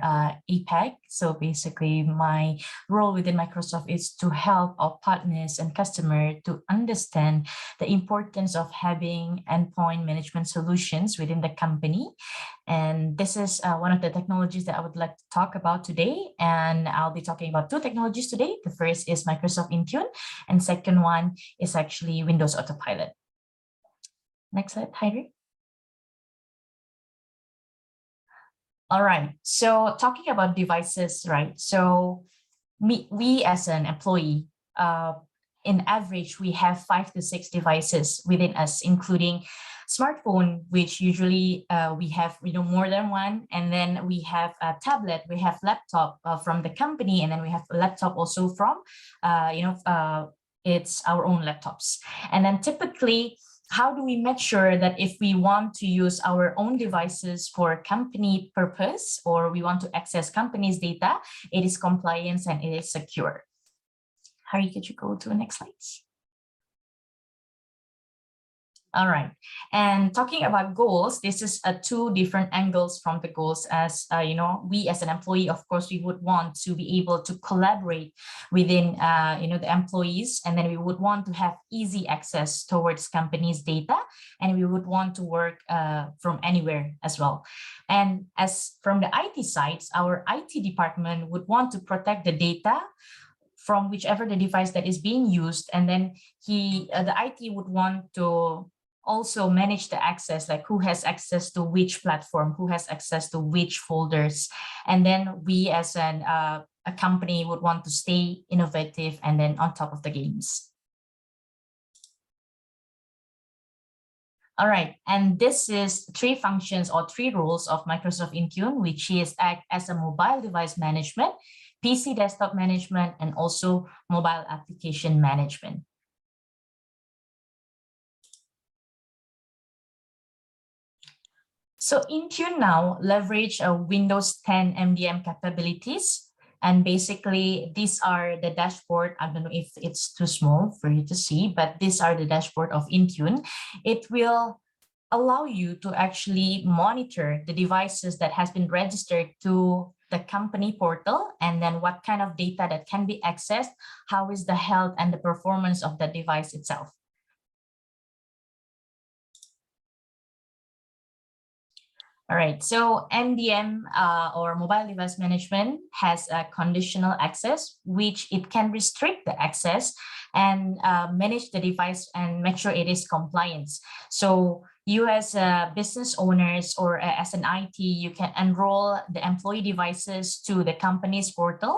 Speaker 8: APAC. So basically, my role within Microsoft is to help our partners and customers to understand the importance of having endpoint management solutions within the company. And this is one of the technologies that I would like to talk about today. And I'll be talking about 2 technologies today. The first is Microsoft Intune, and second one is actually Windows Autopilot. Next slide, Heidi. All right. So talking about devices, right? So we as an employee, in average, we have 5 to 6 devices within us, including smartphone, which usually we have more than one, and then we have a tablet, we have laptop from the company, and then we have a laptop also from it's our own laptops. And then typically, how do we make sure that if we want to use our own devices for company purpose, or we want to access company's data, it is compliant and it is secure? Harry, could you go to the next slides? All right. And talking about goals, this is two different angles from the goals. As we as an employee, of course, we would want to be able to collaborate within the employees, and then we would want to have easy access towards company's data, and we would want to work from anywhere as well. And as from the IT sides, our IT department would want to protect the data from whichever the device that is being used, and then the IT would want to also manage the access, like who has access to which platform, who has access to which folders. And then we as a company would want to stay innovative and then on top of the games. All right, and this is 3 functions or 3 roles of Microsoft Intune, which is act as a mobile device management, PC desktop management, and also mobile application management. So Intune now leverage Windows 10 MDM capabilities. And basically, these are the dashboard. I don't know if it's too small for you to see, but these are the dashboard of Intune. It will allow you to actually monitor the devices that has been registered to the company portal, and then what kind of data that can be accessed, how is the health and the performance of the device itself. All right, so MDM or mobile device management has a conditional access, which it can restrict the access and manage the device and make sure it is compliant. So you as business owners or as an IT, you can enroll the employee devices to the company's portal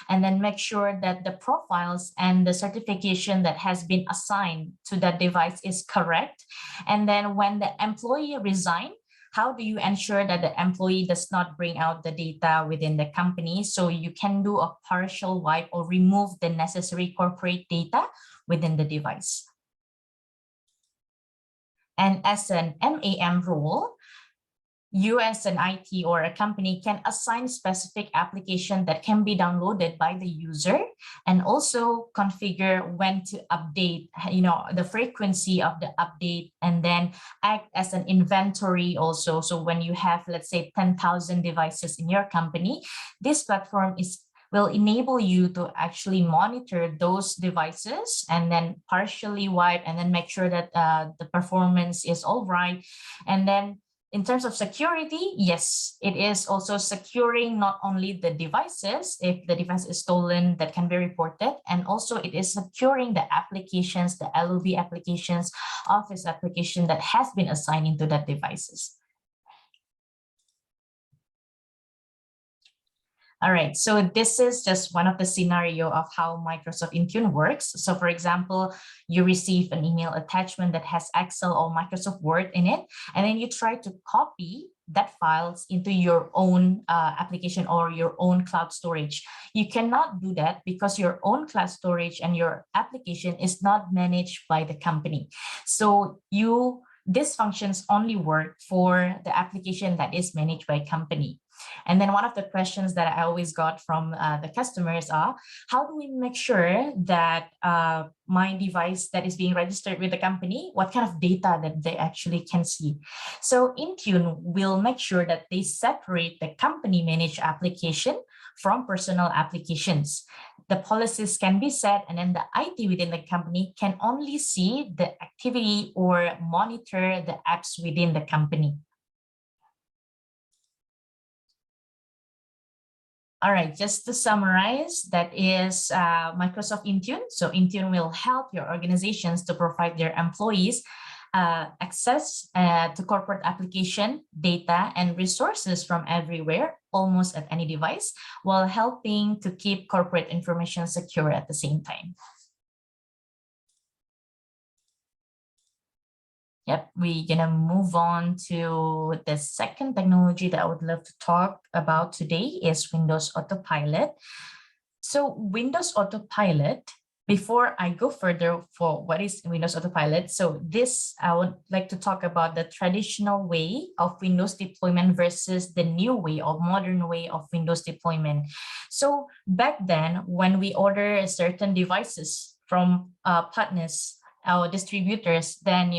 Speaker 8: and then make sure that the profiles and the certification that has been assigned to that device is correct. And then when the employee resigns, how do you ensure that the employee does not bring out the data within the company? So you can do a partial wipe or remove the necessary corporate data within the device. And as an MAM role, you as an IT or a company can assign specific application that can be downloaded by the user, and also configure when to update, the frequency of the update, and then act as an inventory also. So when you have, let's say, 10,000 devices in your company, this platform will enable you to actually monitor those devices and then partially wipe and then make sure that the performance is all right. And then in terms of security, yes, it is also securing not only the devices, if the device is stolen, that can be reported, and also it is securing the applications, the LOB applications, Office application that has been assigned into that devices. All right, so this is just one of the scenario of how Microsoft Intune works. So for example, you receive an email attachment that has Excel or Microsoft Word in it, and then you try to copy that files into your own application or your own cloud storage. You cannot do that because your own cloud storage and your application is not managed by the company. So these functions only work for the application that is managed by company. And then one of the questions that I always got from the customers are, how do we make sure that my device that is being registered with the company, what kind of data that they actually can see? So Intune will make sure that they separate the company managed application from personal applications. The policies can be set, and then the IT within the company can only see the activity or monitor the apps within the company. All right, just to summarize, that is Microsoft Intune. So Intune will help your organizations to provide their employees access to corporate application, data, and resources from everywhere, almost at any device, while helping to keep corporate information secure at the same time. Yep, we're gonna move on to the second technology that I would love to talk about today is Windows Autopilot. So Windows Autopilot, before I go further for what is Windows Autopilot, so this, I would like to talk about the traditional way of Windows deployment versus the new way of modern way of Windows deployment. So back then, when we order certain devices from partners, our distributors, then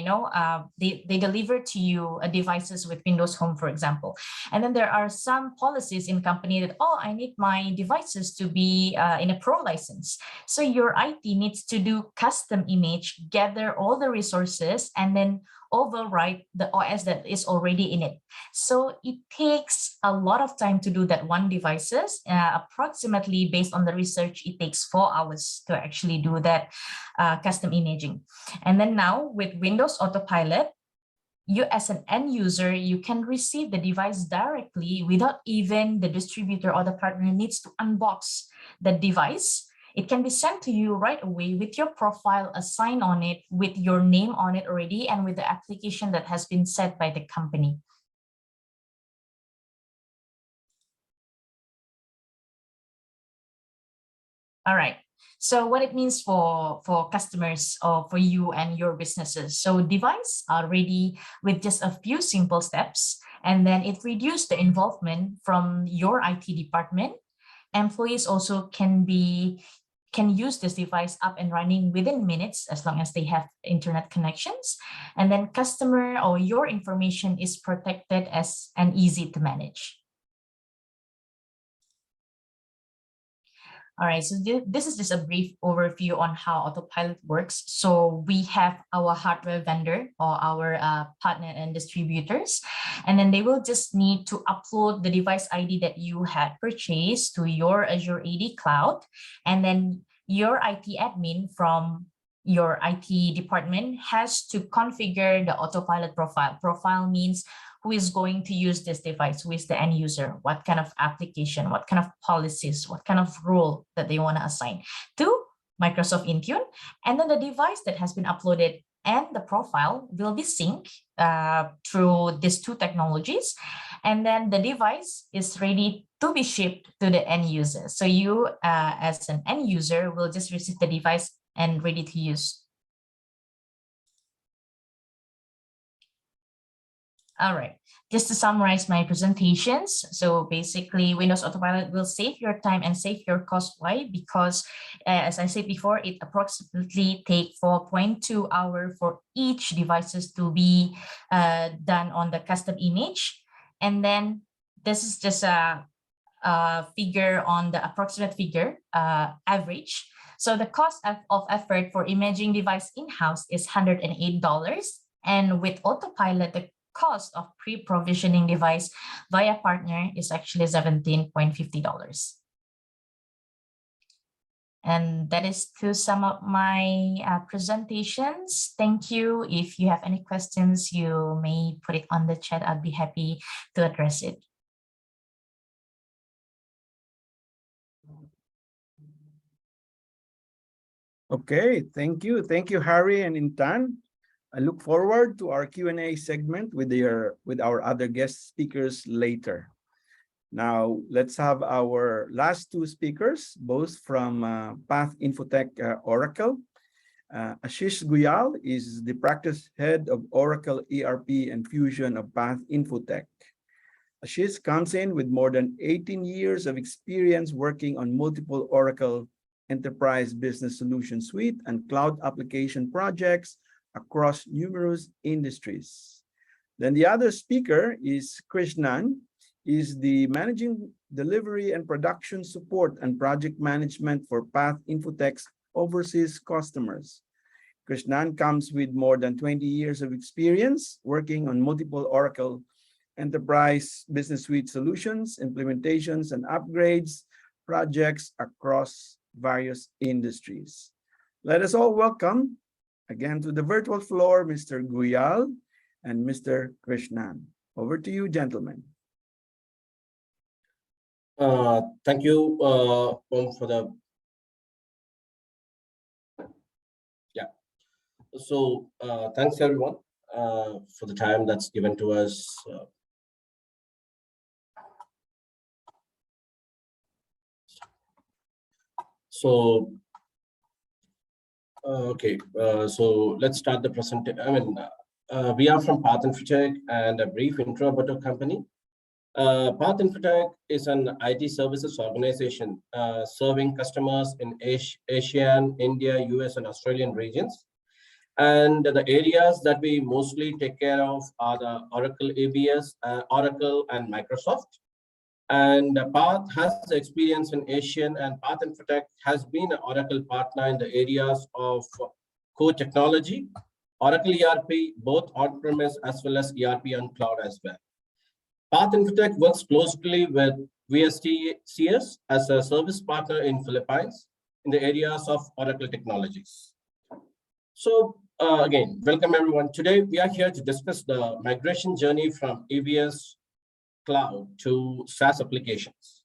Speaker 8: they deliver to you devices with Windows Home, for example. And then there are some policies in company that, oh, I need my devices to be in a pro license. So your IT needs to do custom image, gather all the resources, and then overwrite the OS that is already in it. So it takes a lot of time to do that one devices. Approximately, based on the research, it takes 4 hours to actually do that custom imaging. And then now with Windows Autopilot, you as an end user, you can receive the device directly without even the distributor or the partner needs to unbox the device. It can be sent to you right away with your profile assigned on it, with your name on it already, and with the application that has been set by the company. All right. So what it means for customers or for you and your businesses. So device are ready with just a few simple steps, and then it reduces the involvement from your IT department. Employees also can use this device up and running within minutes as long as they have internet connections. And then customer or your information is protected as and easy to manage. All right, so this is just a brief overview on how Autopilot works. So we have our hardware vendor or our partner and distributors, and then they will just need to upload the device ID that you had purchased to your Azure AD Cloud, and then your IT admin from your IT department has to configure the Autopilot profile. Profile means who is going to use this device, who is the end user, what kind of application, what kind of policies, what kind of role that they want to assign to Microsoft Intune. And then the device that has been uploaded and the profile will be synced through these two technologies. And then the device is ready to be shipped to the end user. So you as an end user will just receive the device and ready to use. All right, just to summarize my presentations. So basically, Windows Autopilot will save your time and save your cost. Why? Because as I said before, it approximately takes 4.2 hours for each devices to be done on the custom image. And then this is just a figure on the approximate figure average. So the cost of effort for imaging device in-house is $108. And with Autopilot, the cost of pre-provisioning device via partner is actually $17.50. And that is to sum up my presentations. Thank you. If you have any questions, you may put it on the chat. I'd be happy to address it.
Speaker 3: Okay, thank you. Thank you, Harry and Intan. I look forward to our Q&A segment with our other guest speakers later. Now, let's have our last two speakers, both from Path Infotech Oracle. Ashish Guyal is the practice head of Oracle ERP and Fusion of Path Infotech. Ashish comes in with more than 18 years of experience working on multiple Oracle Enterprise Business Solution Suite and cloud application projects across numerous industries. Then the other speaker is Krishnan, is the Managing Delivery and Production Support and Project Management for Path Infotech's overseas customers. Krishnan comes with more than 20 years of experience working on multiple Oracle Enterprise Business Suite solutions, implementations, and upgrades projects across various industries. Let us all welcome again to the virtual floor, Mr. Guyal and Mr. Krishnan. Over to you, gentlemen.
Speaker 9: Thank you, Om, for the So thanks everyone for the time that's given to us. So let's start the presentation. We are from Path Infotech, and a brief intro about our company. Path Infotech is an IT services organization serving customers in Asian, India, US, and Australian regions. And the areas that we mostly take care of are the Oracle ABS, Oracle, and Microsoft. And Path has experience in Asian, and Path Infotech has been an Oracle partner in the areas of core technology, Oracle ERP, both on-premise as well as ERP on cloud as well. Path Infotech works closely with VSTCS as a service partner in Philippines in the areas of Oracle technologies. So again, welcome everyone. Today we are here to discuss the migration journey from ABS cloud to SaaS applications.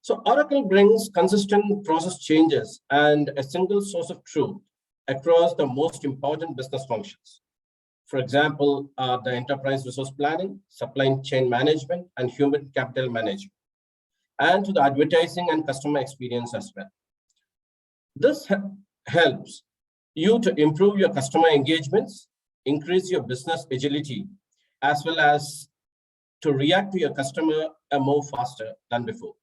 Speaker 9: So Oracle brings consistent process changes and a single source of truth across the most important business functions. For example, the enterprise resource planning, supply chain management, and human capital management, and to the advertising and customer experience as well. This helps you to improve your customer engagements, increase your business agility, as well as to react to your customer more faster than before.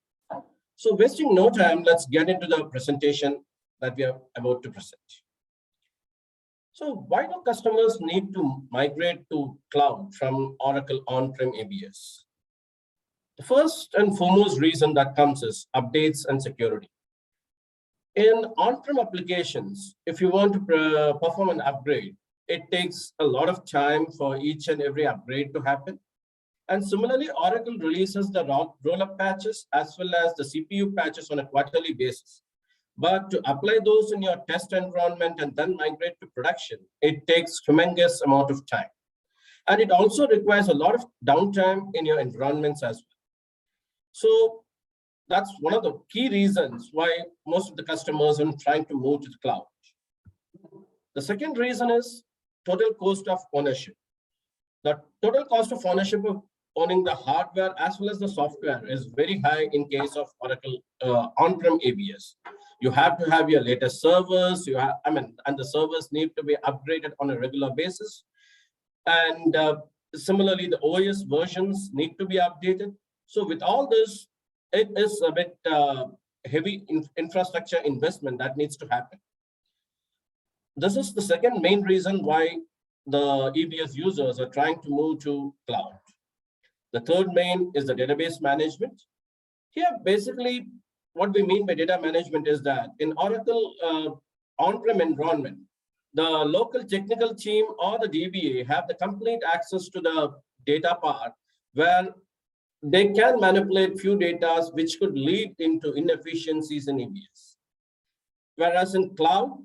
Speaker 9: So wasting no time, let's get into the presentation that we are about to present. So why do customers need to migrate to cloud from Oracle on-prem ABS? The first and foremost reason that comes is updates and security. In on-prem applications, if you want to perform an upgrade, it takes a lot of time for each and every upgrade to happen. And similarly, Oracle releases the roll-up patches as well as the CPU patches on a quarterly basis. But to apply those in your test environment and then migrate to production, it takes humongous amount of time. And it also requires a lot of downtime in your environments as well. So that's one of the key reasons why most of the customers are trying to move to the cloud. The second reason is total cost of ownership. The total cost of ownership of owning the hardware as well as the software is very high in case of Oracle on-prem ABS. You have to have your latest servers, and the servers need to be upgraded on a regular basis. And similarly, the OS versions need to be updated. So with all this, it is a bit heavy infrastructure investment that needs to happen. This is the second main reason why the EBS users are trying to move to cloud. The third main is the database management. Here, basically, what we mean by data management is that in Oracle on-prem environment, the local technical team or the DBA have the complete access to the data part where they can manipulate few data which could lead into inefficiencies in EBS. Whereas in cloud,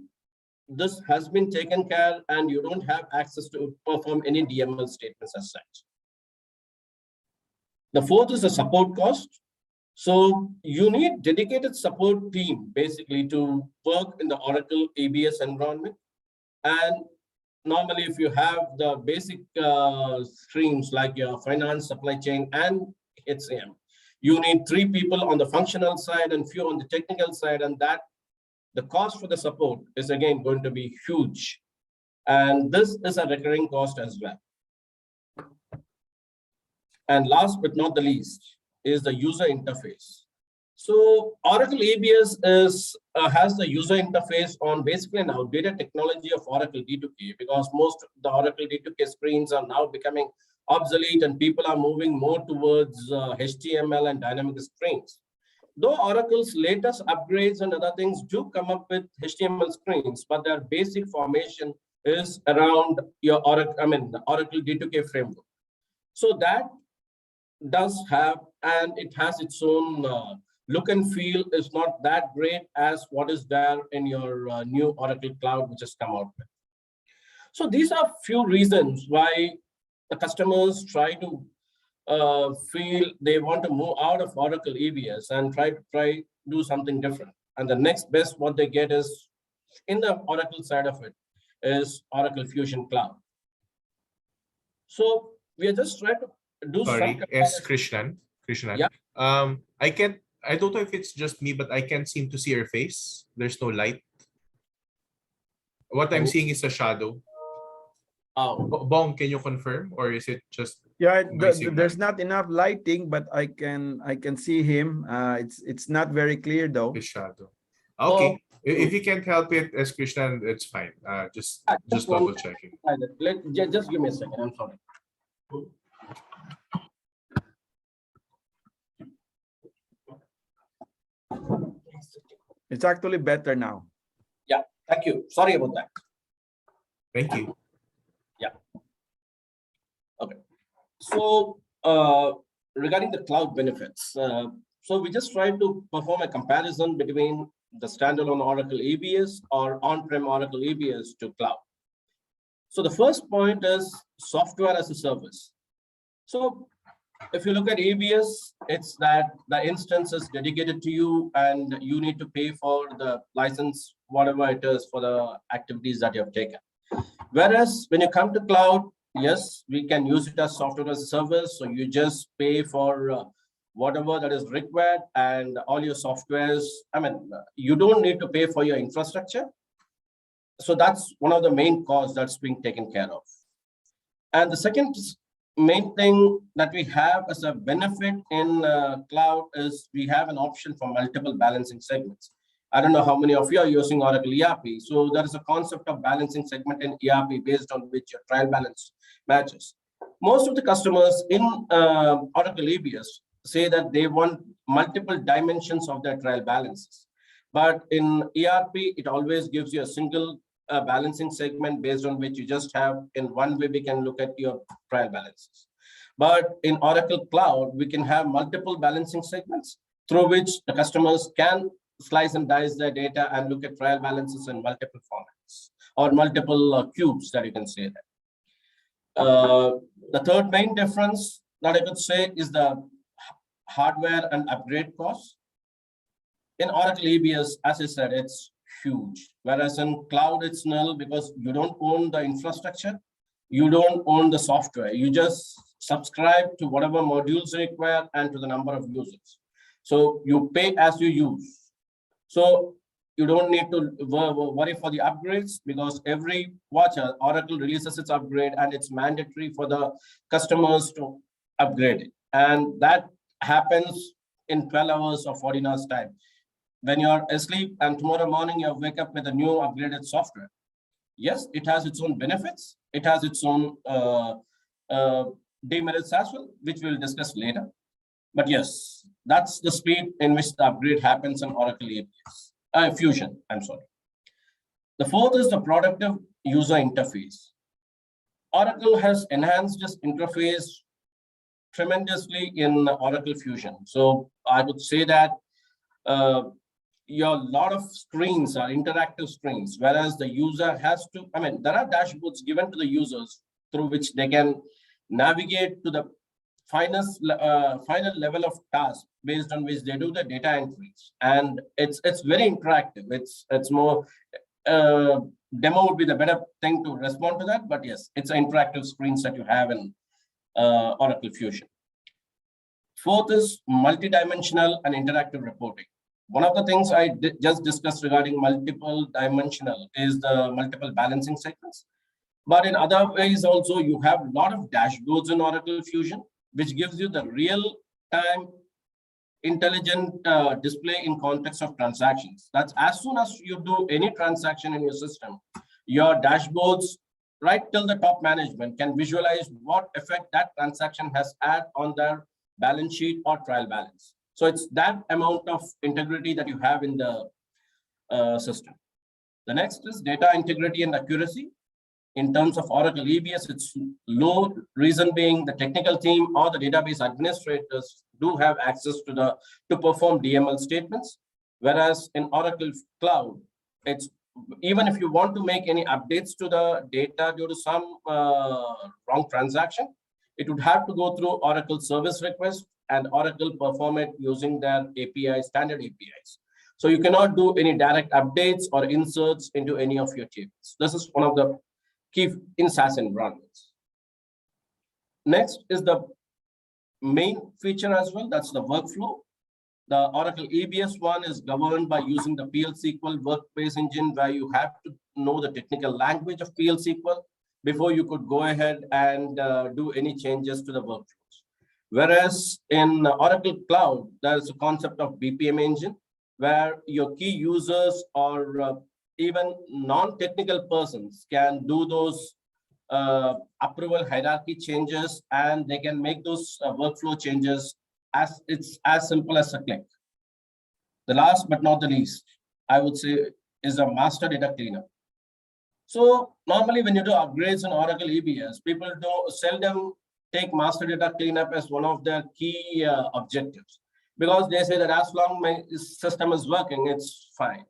Speaker 9: this has been taken care and you don't have access to perform any DML statements as such. The fourth is the support cost. So you need dedicated support team basically to work in the Oracle ABS environment. And normally if you have the basic streams like your finance, supply chain, and HCM, you need 3 people on the functional side and few on the technical side, and that the cost for the support is again going to be huge. And this is a recurring cost as well. And last but not the least is the user interface. So Oracle ABS has the user interface on basically an outdated technology of Oracle D2K, because most of the Oracle D2K screens are now becoming obsolete and people are moving more towards HTML and dynamic screens. Though Oracle's latest upgrades and other things do come up with HTML screens, but their basic formation is around your Oracle, the Oracle D2K framework. So that does have, and it has its own look and feel is not that great as what is there in your new Oracle Cloud, which has come out with. So these are few reasons why the customers try to feel they want to move out of Oracle EBS and try do something different. And the next best what they get is in the Oracle side of it is Oracle Fusion Cloud. So we are just trying to do
Speaker 4: Sorry,
Speaker 9: some
Speaker 4: S. Krishnan.
Speaker 9: Yeah.
Speaker 4: I don't know if it's just me, but I can't seem to see your face. There's no light. What I'm seeing is a shadow. Bong, can you confirm, or is it just
Speaker 3: there's not enough lighting, but I can see him. It's not very clear though.
Speaker 4: the shadow? Okay. If you can't help it, as Krishnan, it's fine. Just double checking.
Speaker 9: Just give me a second. I'm sorry.
Speaker 3: It's actually better now.
Speaker 9: Yeah, thank you. Sorry about that.
Speaker 4: Thank you.
Speaker 9: Yeah. Okay. So regarding the cloud benefits, so we just try to perform a comparison between the standalone Oracle EBS or on-prem Oracle EBS to cloud. So the first point is software as a service. So if you look at EBS, it's that the instance is dedicated to you and you need to pay for the license, whatever it is for the activities that you have taken. Whereas when you come to cloud, yes, we can use it as software as a service. So you just pay for whatever that is required and all your softwares. I mean, you don't need to pay for your infrastructure. So that's one of the main costs that's being taken care of. And the second main thing that we have as a benefit in cloud is we have an option for multiple balancing segments. I don't know how many of you are using Oracle ERP. So there is a concept of balancing segment in ERP based on which your trial balance matches. Most of the customers in Oracle EBS say that they want multiple dimensions of their trial balances. But in ERP, it always gives you a single balancing segment based on which you just have in one way we can look at your trial balances. But in Oracle Cloud, we can have multiple balancing segments through which the customers can slice and dice their data and look at trial balances in multiple formats or multiple cubes that you can say that. The third main difference that I could say is the hardware and upgrade costs. In Oracle EBS, as I said, it's huge. Whereas in cloud, it's null because you don't own the infrastructure. You don't own the software. You just subscribe to whatever modules require and to the number of users. So you pay as you use. So you don't need to worry for the upgrades because every quarter Oracle releases its upgrade and it's mandatory for the customers to upgrade it. And that happens in 12 hours or 14 hours time. When you're asleep and tomorrow morning you wake up with a new upgraded software. Yes, it has its own benefits. It has its own demerits as well, which we'll discuss later. But yes, that's the speed in which the upgrade happens in Oracle EBS. Fusion, I'm sorry. The fourth is the productive user interface. Oracle has enhanced this interface tremendously in Oracle Fusion. So I would say that your lot of screens are interactive screens, whereas the user has to, I mean, there are dashboards given to the users through which they can navigate to the final level of task based on which they do the data entries. And it's very interactive. It's more, demo would be the better thing to respond to that, but yes, it's an interactive screens that you have in Oracle Fusion. Fourth is multidimensional and interactive reporting. One of the things I just discussed regarding multiple dimensional is the multiple balancing segments. But in other ways also, you have a lot of dashboards in Oracle Fusion, which gives you the real-time intelligent display in context of transactions. That's as soon as you do any transaction in your system, your dashboards right till the top management can visualize what effect that transaction has had on their balance sheet or trial balance. So it's that amount of integrity that you have in the system. The next is data integrity and accuracy. In terms of Oracle EBS, it's low, reason being the technical team or the database administrators do have access to perform DML statements. Whereas in Oracle Cloud, it's even if you want to make any updates to the data due to some wrong transaction, it would have to go through Oracle service request, and Oracle perform it using their API, standard APIs. So you cannot do any direct updates or inserts into any of your tables. This is one of the key in SaaS environments. Next is the main feature as well, that's the workflow. The Oracle EBS one is governed by using the PL SQL workspace engine, where you have to know the technical language of PL SQL before you could go ahead and do any changes to the workflows. Whereas in Oracle Cloud, there's a concept of BPM engine, where your key users or even non-technical persons can do those approval hierarchy changes, and they can make those workflow changes as it's as simple as a click. The last but not the least, I would say, is a master data cleanup. So normally when you do upgrades in Oracle EBS, people do seldom take master data cleanup as one of their key objectives, because they say that as long my system is working, it's fine.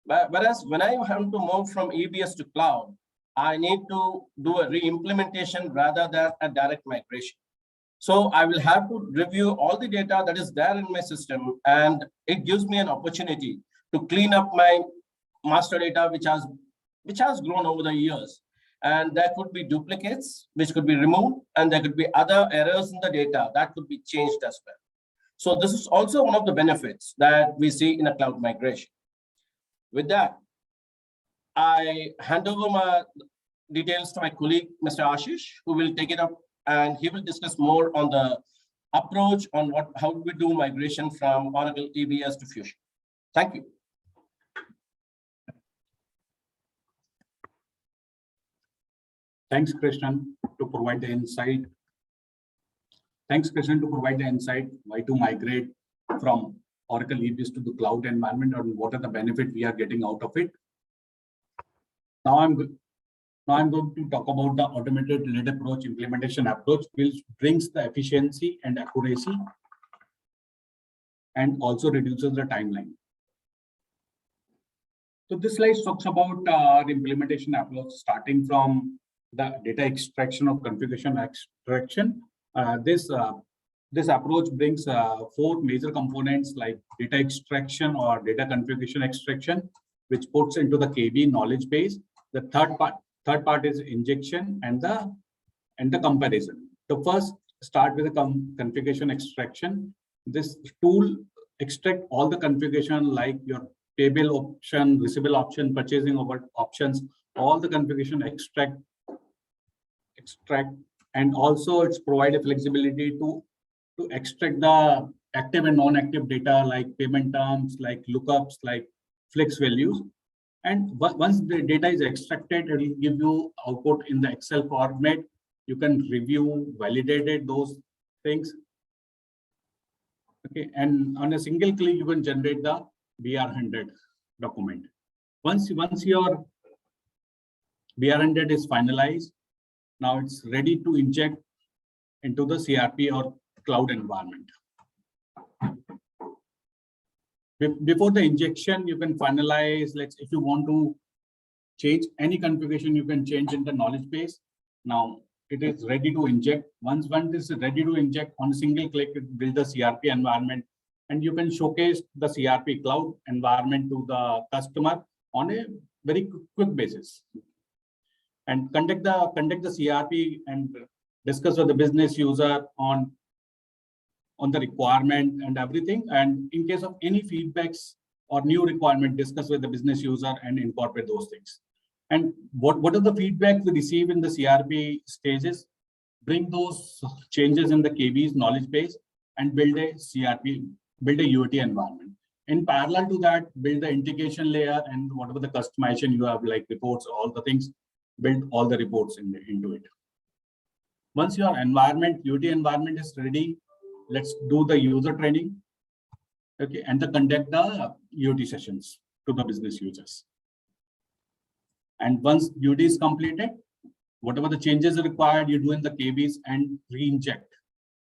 Speaker 9: But whereas when I have to move from EBS to cloud, I need to do a re-implementation rather than a direct migration. So I will have to review all the data that is there in my system, and it gives me an opportunity to clean up my master data, which has grown over the years. And there could be duplicates, which could be removed, and there could be other errors in the data that could be changed as well. So this is also one of the benefits that we see in a cloud migration. With that, I hand over my details to my colleague, Mr. Ashish, who will take it up, and he will discuss more on the approach on how we do migration from Oracle EBS to Fusion. Thank you.
Speaker 10: Thanks, Krishnan, to provide the insight. Thanks, Krishnan, to provide the insight why to migrate from Oracle EBS to the cloud environment, and what are the benefits we are getting out of it. Now I'm going to talk about the automated lead approach implementation approach, which brings the efficiency and accuracy and also reduces the timeline. So this slide talks about our implementation approach, starting from the data extraction of configuration extraction. This approach brings 4 major components like data extraction or data configuration extraction, which puts into the KB knowledge base. The third part is injection and the comparison. The first start with the configuration extraction. This tool extract all the configuration like your table option, receivable option, purchasing options, all the configuration extract, and also it's provided flexibility to extract the active and non-active data like payment terms, like lookups, like flex values. And once the data is extracted, it will give you output in the Excel format. You can review, validate those things. Okay, and on a single click, you can generate the BR100 document. Once your BR100 is finalized, now it's ready to inject into the CRP or cloud environment. Before the injection, you can finalize, if you want to change any configuration, you can change in the knowledge base. Now it is ready to inject. Once this is ready to inject, on a single click, it builds the CRP environment, and you can showcase the CRP cloud environment to the customer on a very quick basis, and conduct the CRP and discuss with the business user on the requirement and everything. And in case of any feedbacks or new requirement, discuss with the business user and incorporate those things. And what are the feedback we receive in the CRP stages? Bring those changes in the KB's knowledge base and build a CRP, build a UAT environment. In parallel to that, build the integration layer and whatever the customization you have, like reports, all the things, build all the reports into it. Once your environment, UAT environment is ready, let's do the user training, okay, and conduct the UAT sessions to the business users. And once UAT is completed, whatever the changes are required, you do in the KBs and re-inject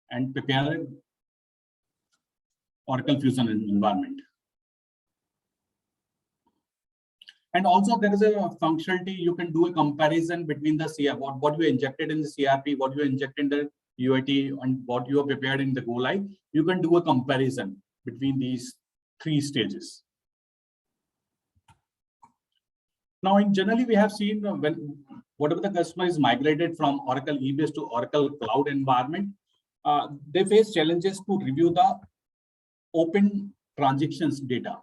Speaker 10: and prepare an Oracle Fusion environment. And also there is a functionality, you can do a comparison between the CR, what you injected in the CRP, what you inject in the UAT, and what you have prepared in the go live. You can do a comparison between these 3 stages. Now, in generally, we have seen when whatever the customer is migrated from Oracle EBS to Oracle Cloud environment, they face challenges to review the open transactions data.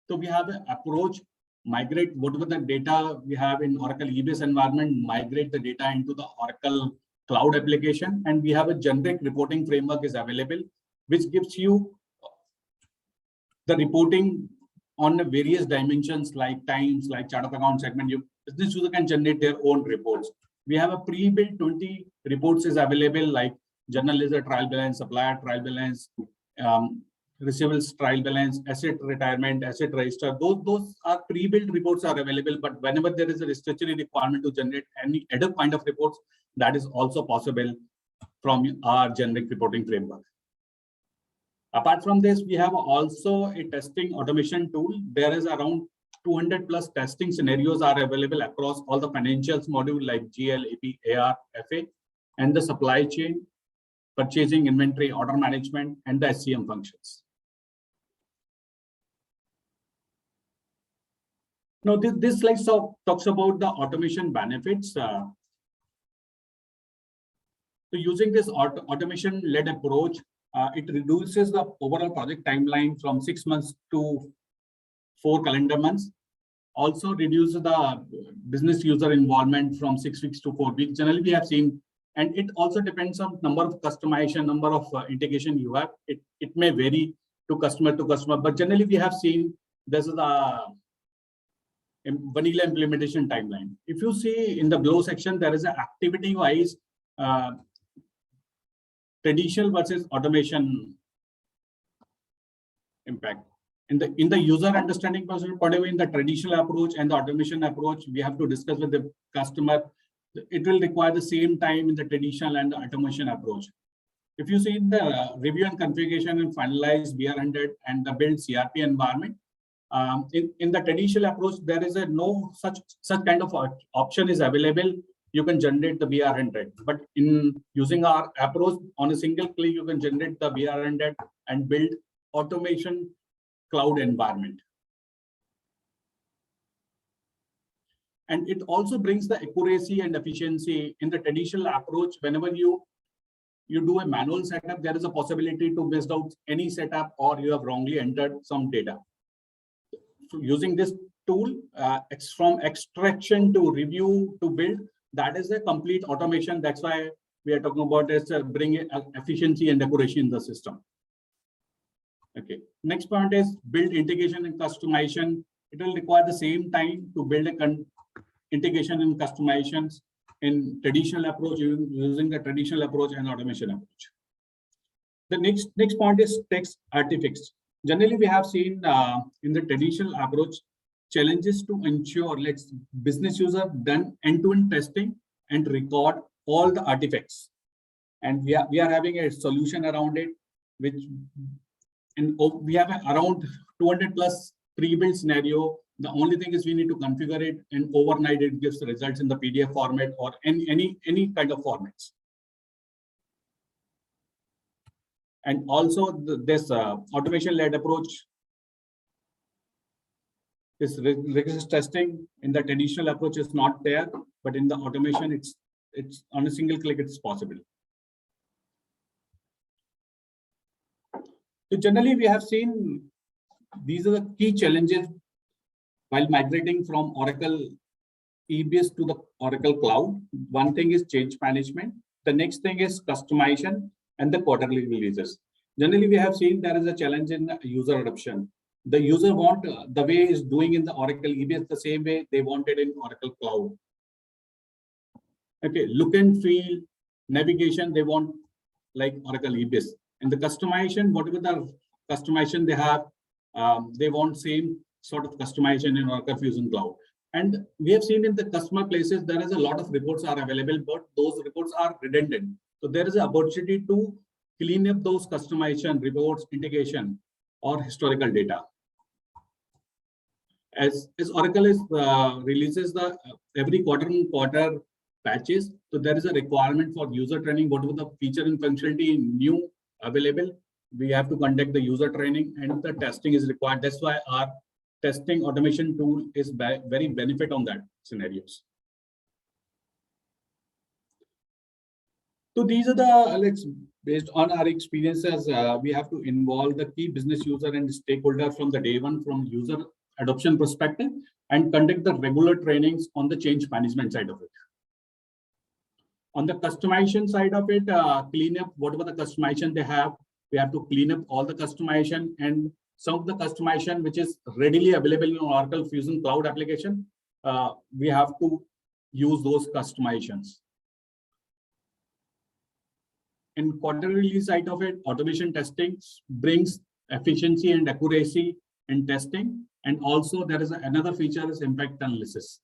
Speaker 10: So we have an approach, migrate whatever the data we have in Oracle EBS environment, migrate the data into the Oracle Cloud application, and we have a generic reporting framework is available, which gives you the reporting on the various dimensions like times, like chart of account segment. Business user can generate their own reports. We have a pre-built 20 reports is available, like general ledger trial balance, supplier trial balance, receivables trial balance, asset retirement, asset register. Those are pre-built reports are available, but whenever there is a statutory requirement to generate any other kind of reports, that is also possible from our generic reporting framework. Apart from this, we have also a testing automation tool. There is around 200 plus testing scenarios are available across all the financials module like GL, AP, AR, FA, and the supply chain, purchasing, inventory, order management, and the SCM functions. Now, this slide talks about the automation benefits. So using this automation-led approach, it reduces the overall project timeline from 6 months to 4 calendar months. Also reduces the business user involvement from 6 weeks to 4 weeks. Generally, we have seen, and it also depends on number of customization, number of integration you have. It may vary to customer, but generally we have seen this is a vanilla implementation timeline. If you see in the below section, there is an activity-wise traditional versus automation impact. In the user understanding point of view, in the traditional approach and the automation approach, we have to discuss with the customer. It will require the same time in the traditional and the automation approach. If you see in the review and configuration and finalize BR100 and the build CRP environment, in the traditional approach, there is no such kind of option is available. You can generate the BR100, but in using our approach on a single click, you can generate the BR100 and build automation cloud environment. And it also brings the accuracy and efficiency in the traditional approach. Whenever you do a manual setup, there is a possibility to miss out any setup or you have wrongly entered some data. So using this tool, from extraction to review to build, that is a complete automation. That's why we are talking about this, bring efficiency and accuracy in the system. Okay. Next point is build integration and customization. It will require the same time to build a integration and customizations in traditional approach, using the traditional approach and automation approach. The next point is text artifacts. Generally, we have seen in the traditional approach challenges to ensure business user done end-to-end testing and record all the artifacts. And we are having a solution around it, we have around 200 plus pre-built scenario. The only thing is we need to configure it, and overnight it gives the results in the PDF format or any kind of formats. And also this automation-led approach, this rigorous testing in the traditional approach is not there, but in the automation, it's on a single click, it's possible. So generally, we have seen these are the key challenges while migrating from Oracle EBS to the Oracle Cloud. One thing is change management. The next thing is customization and the quarterly releases. Generally, we have seen there is a challenge in user adoption. The user want the way is doing in the Oracle EBS the same way they wanted in Oracle Cloud. Okay, look and feel, navigation, they want like Oracle EBS. And the customization, whatever the customization they have, they want same sort of customization in Oracle Fusion Cloud. And we have seen in the customer places, there is a lot of reports are available, but those reports are redundant. So there is an opportunity to clean up those customization reports, integration, or historical data. as Oracle is releases the every quarter patches, so there is a requirement for user training. Whatever the feature and functionality new available, we have to conduct the user training, and the testing is required. That's why our testing automation tool is very benefit on that scenarios. So these are the based on our experiences, we have to involve the key business user and stakeholder from the day one, from user adoption perspective, and conduct the regular trainings on the change management side of it. On the customization side of it, clean up whatever the customization they have. We have to clean up all the customization, and some of the customization which is readily available in Oracle Fusion Cloud application, we have to use those customizations. In quarterly release side of it, automation testing brings efficiency and accuracy in testing. And also there is another feature is impact analysis.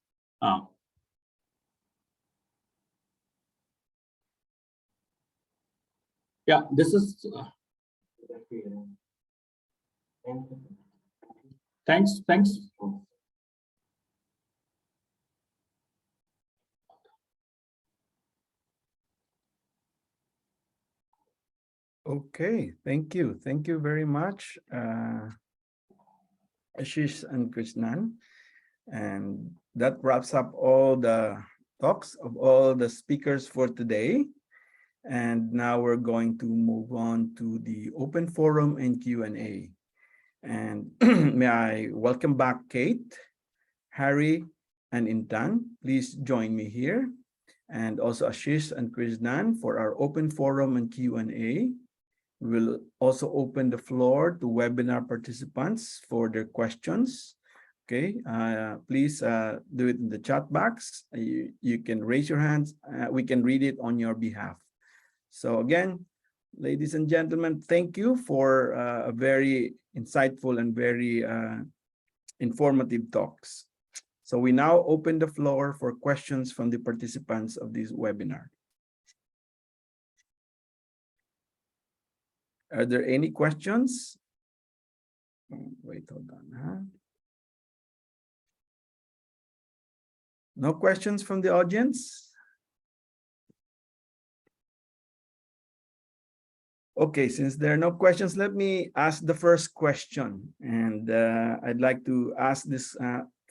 Speaker 10: Yeah, this is. Thanks.
Speaker 3: Okay, thank you. Thank you very much, Ashish and Krishnan. And that wraps up all the talks of all the speakers for today. And now we're going to move on to the open forum and Q&A. And may I welcome back Kate, Harry, and Intan. Please join me here. And also Ashish and Krishnan for our open forum and Q&A. We'll also open the floor to webinar participants for their questions. Okay, please do it in the chat box. You can raise your hands. We can read it on your behalf. So again, ladies and gentlemen, thank you for a very insightful and very informative talks. So we now open the floor for questions from the participants of this webinar. Are there any questions? Wait, hold on. No questions from the audience? Okay, since there are no questions, let me ask the first question. And I'd like to ask this.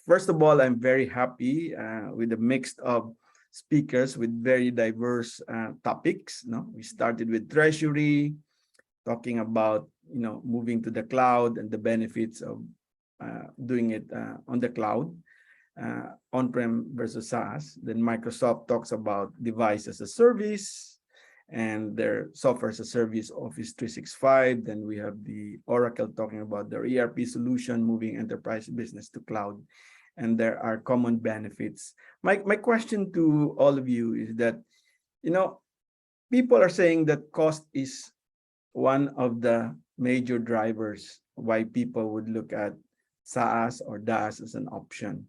Speaker 3: First of all, I'm very happy with the mix of speakers with very diverse topics. No, we started with treasury, talking about moving to the cloud and the benefits of doing it on the cloud, on-prem versus SaaS. Then Microsoft talks about device as a service and their software as a service, Office 365. Then we have the Oracle talking about their ERP solution, moving enterprise business to cloud. And there are common benefits. My question to all of you is that, people are saying that cost is one of the major drivers why people would look at SaaS or DaaS as an option.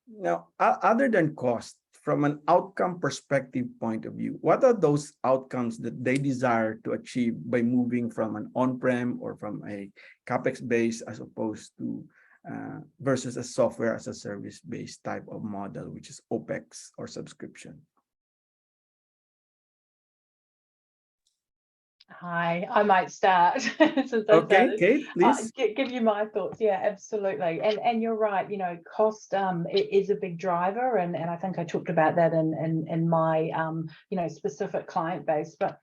Speaker 3: Now, other than cost, from an outcome perspective point of view, what are those outcomes that they desire to achieve by moving from an on-prem or from a CapEx base as opposed to versus a software as a service based type of model, which is OpEx or subscription?
Speaker 5: Hi, I might start. Since
Speaker 3: okay, Kate, please.
Speaker 5: Give you my thoughts. Yeah, absolutely. And you're right, cost is a big driver. And I think I talked about that in my, specific client base. But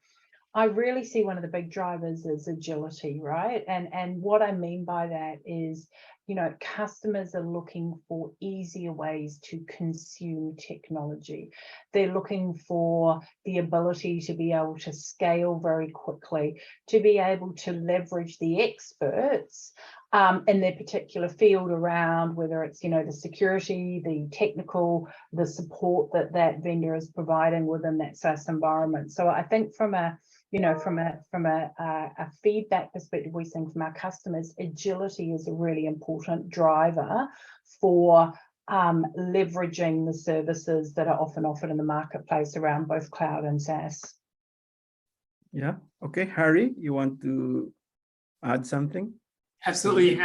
Speaker 5: I really see one of the big drivers is agility, right? And what I mean by that is, customers are looking for easier ways to consume technology. They're looking for the ability to be able to scale very quickly, to be able to leverage the experts in their particular field around whether it's, the security, the technical, the support that vendor is providing within that SaaS environment. So I think from a feedback perspective, we're seeing from our customers, agility is a really important driver for leveraging the services that are often offered in the marketplace around both cloud and SaaS.
Speaker 3: Yeah. Okay, Harry, you want to add something?
Speaker 7: Absolutely. And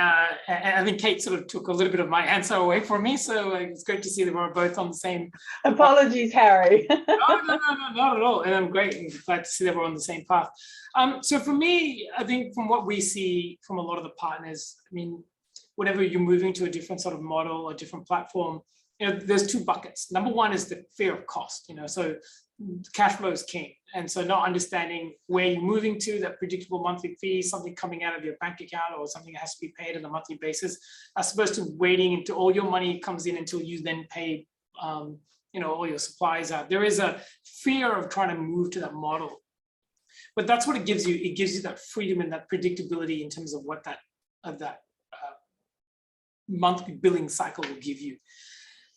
Speaker 7: I think Kate sort of took a little bit of my answer away from me. So it's great to see that we're both on the same.
Speaker 5: Apologies, Harry.
Speaker 7: No, not at all. And I'm great. I'm glad to see that we're on the same path. So for me, I think from what we see from a lot of the partners, I mean, whenever you're moving to a different sort of model or different platform, there's two buckets. Number one is the fear of cost, so cash flow is king. And so not understanding where you're moving to, that predictable monthly fee, something coming out of your bank account or something that has to be paid on a monthly basis, as opposed to waiting until all your money comes in until you then pay all your supplies out. There is a fear of trying to move to that model. But that's what it gives you. It gives you that freedom and that predictability in terms of what that monthly billing cycle will give you.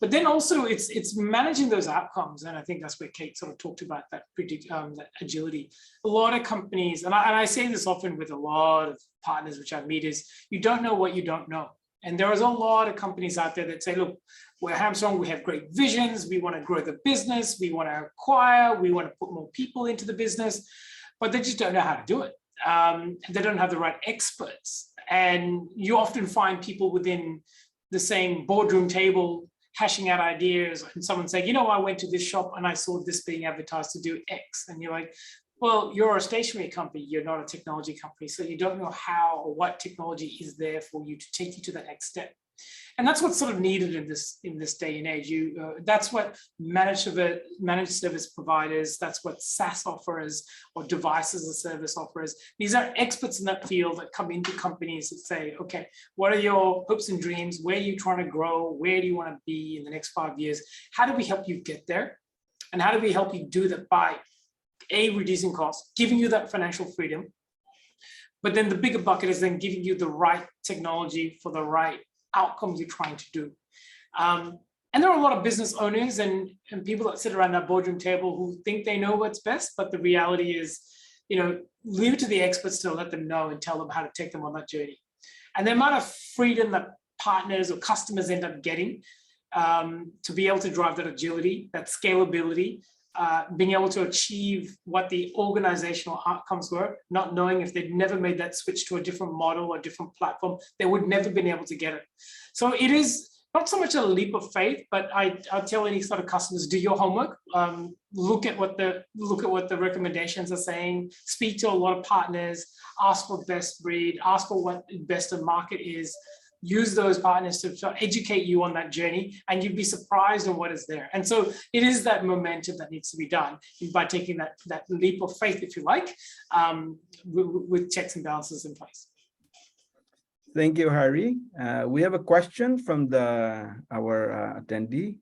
Speaker 7: But then also it's managing those outcomes. And I think that's where Kate sort of talked about that that agility. A lot of companies, and I say this often with a lot of partners which I meet, is you don't know what you don't know. And there is a lot of companies out there that say, look, we're Hamstrong, we have great visions, we want to grow the business, we want to acquire, we want to put more people into the business, but they just don't know how to do it. They don't have the right experts. And you often find people within the same boardroom table hashing out ideas, and someone saying, I went to this shop and I saw this being advertised to do X. And you're like, well, you're a stationery company, you're not a technology company. So you don't know how or what technology is there for you to take you to that next step. And that's what's sort of needed in this day and age. That's what managed service providers, that's what Saas offers, or devices as a service offers. These are experts in that field that come into companies that say, okay, what are your hopes and dreams? Where are you trying to grow? Where do you want to be in the next 5 years? How do we help you get there? And how do we help you do that by reducing costs, giving you that financial freedom, but then the bigger bucket is then giving you the right technology for the right outcomes you're trying to do. And there are a lot of business owners and people that sit around that boardroom table who think they know what's best, but the reality is, leave it to the experts to let them know and tell them how to take them on that journey. And the amount of freedom that partners or customers end up getting to be able to drive that agility, that scalability, being able to achieve what the organizational outcomes were, not knowing if they'd never made that switch to a different model or different platform, they would never been able to get it. So it is not so much a leap of faith, but I tell any sort of customers, do your homework, look at what the recommendations are saying, speak to a lot of partners, ask for best breed, ask for what best of market is. Use those partners to educate you on that journey, and you'd be surprised on what is there. And so it is that momentum that needs to be done by taking that leap of faith, if you like, with checks and balances in place.
Speaker 3: Thank you, Harry. We have a question from our attendee.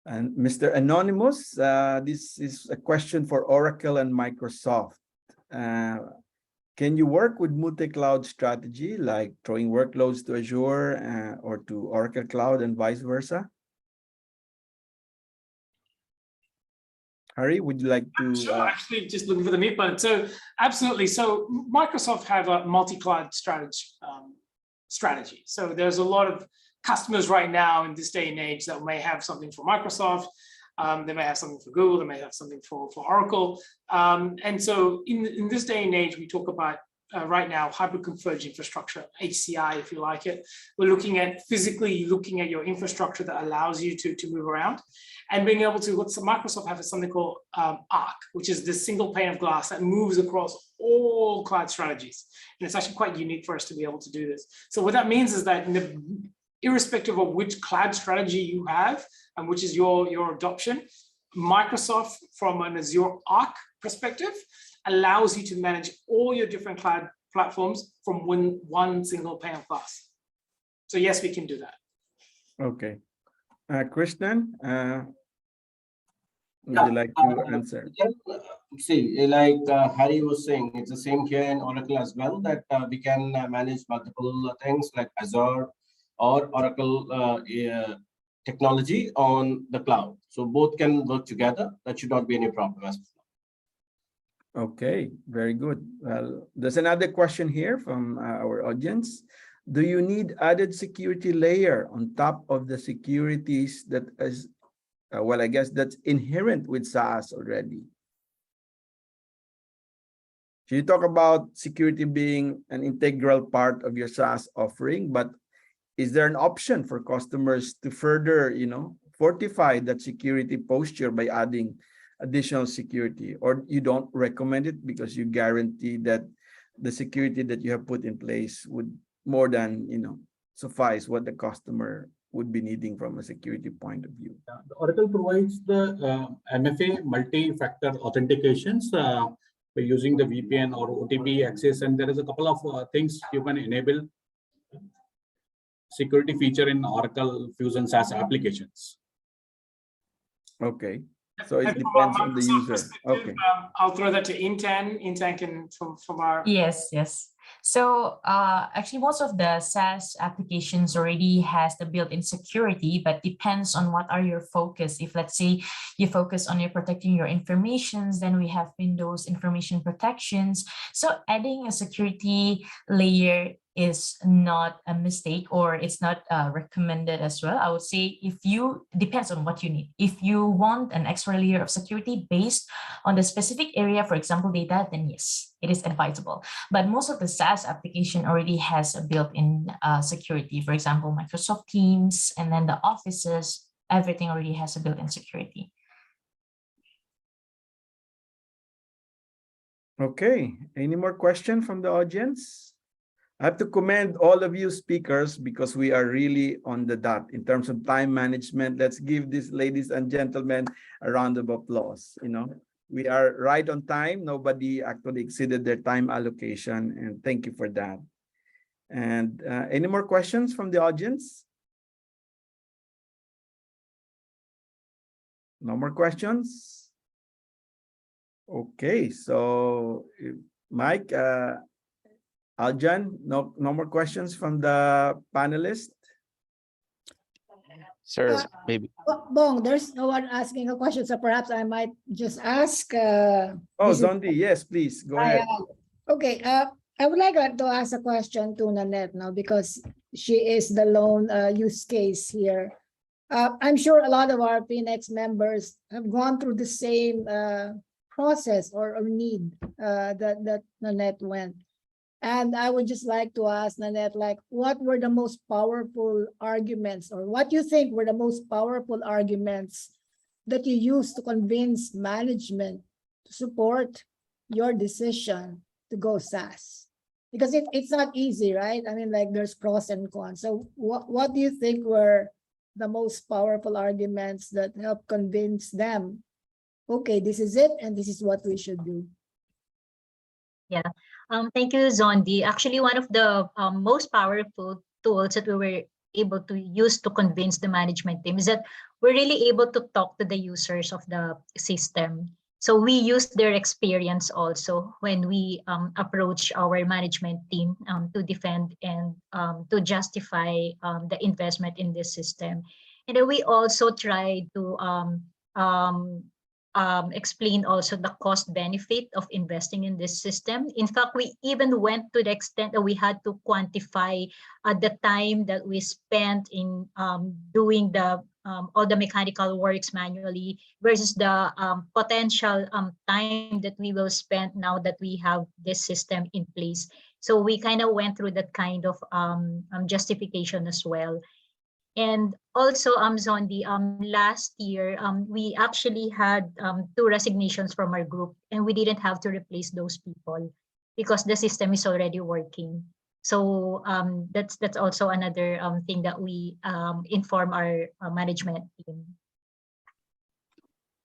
Speaker 3: And Mr. Anonymous, this is a question for Oracle and Microsoft. Can you work with multi-cloud strategy, like throwing workloads to Azure or to Oracle Cloud and vice versa? Harry, would you like to?
Speaker 7: Sure, actually just looking for the mute button. So absolutely. So Microsoft have a multi-cloud strategy. So there's a lot of customers right now in this day and age that may have something for Microsoft. They may have something for Google, they may have something for Oracle. And so in this day and age, we talk about right now hybrid converged infrastructure, HCI, if you like it. We're looking at physically looking at your infrastructure that allows you to move around and being able to, Microsoft have something called Arc, which is this single pane of glass that moves across all cloud strategies. And it's actually quite unique for us to be able to do this. So what that means is that irrespective of which cloud strategy you have and which is your adoption, Microsoft from an Azure Arc perspective allows you to manage all your different cloud platforms from one single pane of glass. So yes, we can do that.
Speaker 3: Okay. Krishnan, would you like to answer?
Speaker 9: See, like Harry was saying, it's the same here in Oracle as well, that we can manage multiple things like Azure or Oracle technology on the cloud. So both can work together. That should not be any problem as well.
Speaker 3: Okay, very good. Well, there's another question here from our audience. Do you need added security layer on top of the securities that is, well, I guess that's inherent with SaaS already? So you talk about security being an integral part of your SaaS offering, but is there an option for customers to further, fortify that security posture by adding additional security, or you don't recommend it because you guarantee that the security that you have put in place would more than, suffice what the customer would be needing from a security point of view?
Speaker 10: The Oracle provides the MFA multi-factor authentications by using the VPN or OTP access, and there is a couple of things you can enable security feature in Oracle Fusion SaaS applications.
Speaker 3: Okay, so it
Speaker 7: And from a
Speaker 3: depends on the
Speaker 7: Microsoft
Speaker 3: user.
Speaker 7: perspective,
Speaker 3: Okay.
Speaker 7: I'll throw that to Intan. Intan can from our
Speaker 8: Yes, yes. So actually, most of the SaaS applications already has the built-in security, but depends on what are your focus. If let's say you focus on your protecting your informations, then we have Windows information protections. So adding a security layer is not a mistake, or it's not recommended as well. I would say if you depends on what you need. If you want an extra layer of security based on the specific area, for example, data, then yes, it is advisable. But most of the SaaS application already has a built-in security. For example, Microsoft Teams, and then the offices, everything already has a built-in security.
Speaker 3: Okay, any more questions from the audience? I have to commend all of you speakers because we are really on the dot in terms of time management. Let's give these ladies and gentlemen a round of applause. We are right on time. Nobody actually exceeded their time allocation, and thank you for that. And any more questions from the audience? No more questions? Okay, so Mike, Aljan, no more questions from the panelists?
Speaker 11: Sir, maybe.
Speaker 12: Bong, there's no one asking a question, so perhaps I might just ask.
Speaker 3: Oh, Zondi, yes, please, go ahead.
Speaker 12: Okay, I would like to ask a question to Nanette now, because she is the lone use case here. I'm sure a lot of our PNX members have gone through the same process or need that Nanette went. And I would just like to ask Nanette, what were the most powerful arguments, or what you think were the most powerful arguments that you used to convince management to support your decision to go SaaS? Because it's not easy, right? I mean, there's pros and cons. So what do you think were the most powerful arguments that helped convince them, okay, this is it, and this is what we should do?
Speaker 6: Yeah. Thank you, Zondi. Actually, one of the most powerful tools that we were able to use to convince the management team is that we're really able to talk to the users of the system. So we use their experience also when we approach our management team to defend and to justify the investment in this system. And then we also try to explain also the cost benefit of investing in this system. In fact, we even went to the extent that we had to quantify the time that we spent in doing the all the mechanical works manually versus the potential time that we will spend now that we have this system in place. So we kind of went through that kind of justification as well. And also, Zondi, last year, we actually had 2 resignations from our group, and we didn't have to replace those people because the system is already working. So that's also another thing that we inform our management team.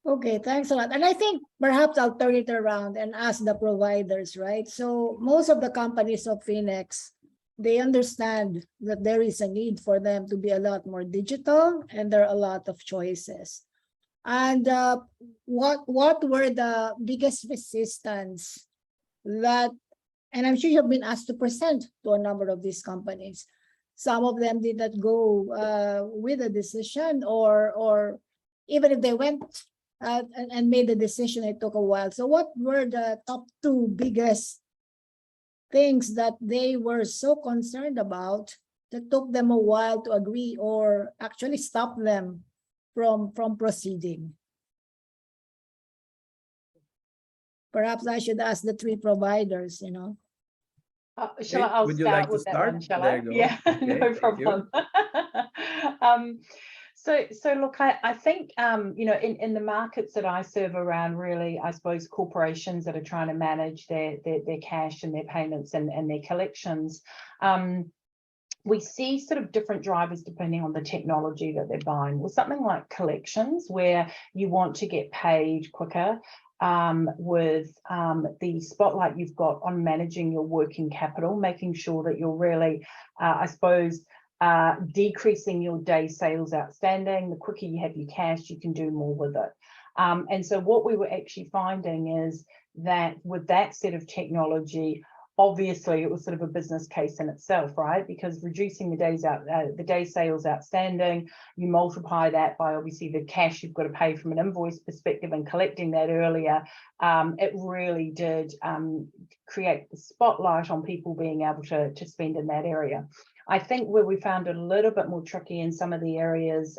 Speaker 12: Okay, thanks a lot. And I think perhaps I'll turn it around and ask the providers, right? So most of the companies of Phoenix, they understand that there is a need for them to be a lot more digital, and there are a lot of choices. And what were the biggest resistance that, and I'm sure you've been asked to present to a number of these companies. Some of them did not go with a decision, or even if they went and made the decision, it took a while. So what were the top 2 biggest things that they were so concerned about that took them a while to agree, or actually stop them from proceeding? Perhaps I should ask the three providers,
Speaker 5: Shall I?
Speaker 3: Okay,
Speaker 5: I'll
Speaker 3: would you like
Speaker 5: start
Speaker 3: to
Speaker 5: with that one,
Speaker 3: start?
Speaker 5: shall
Speaker 3: There
Speaker 5: I?
Speaker 3: you go.
Speaker 5: Yeah,
Speaker 3: Okay,
Speaker 5: no
Speaker 3: thank you.
Speaker 5: problem. So look, I think, in the markets that I serve around, really, I suppose corporations that are trying to manage their cash and their payments and their collections, we see sort of different drivers depending on the technology that they're buying. With something like collections, where you want to get paid quicker, with the spotlight you've got on managing your working capital, making sure that you're really, I suppose, decreasing your day sales outstanding. The quicker you have your cash, you can do more with it. And so what we were actually finding is that with that set of technology, obviously it was sort of a business case in itself, right? Because reducing the day sales outstanding, you multiply that by obviously the cash you've got to pay from an invoice perspective and collecting that earlier. It really did create the spotlight on people being able to spend in that area. I think where we found it a little bit more tricky in some of the areas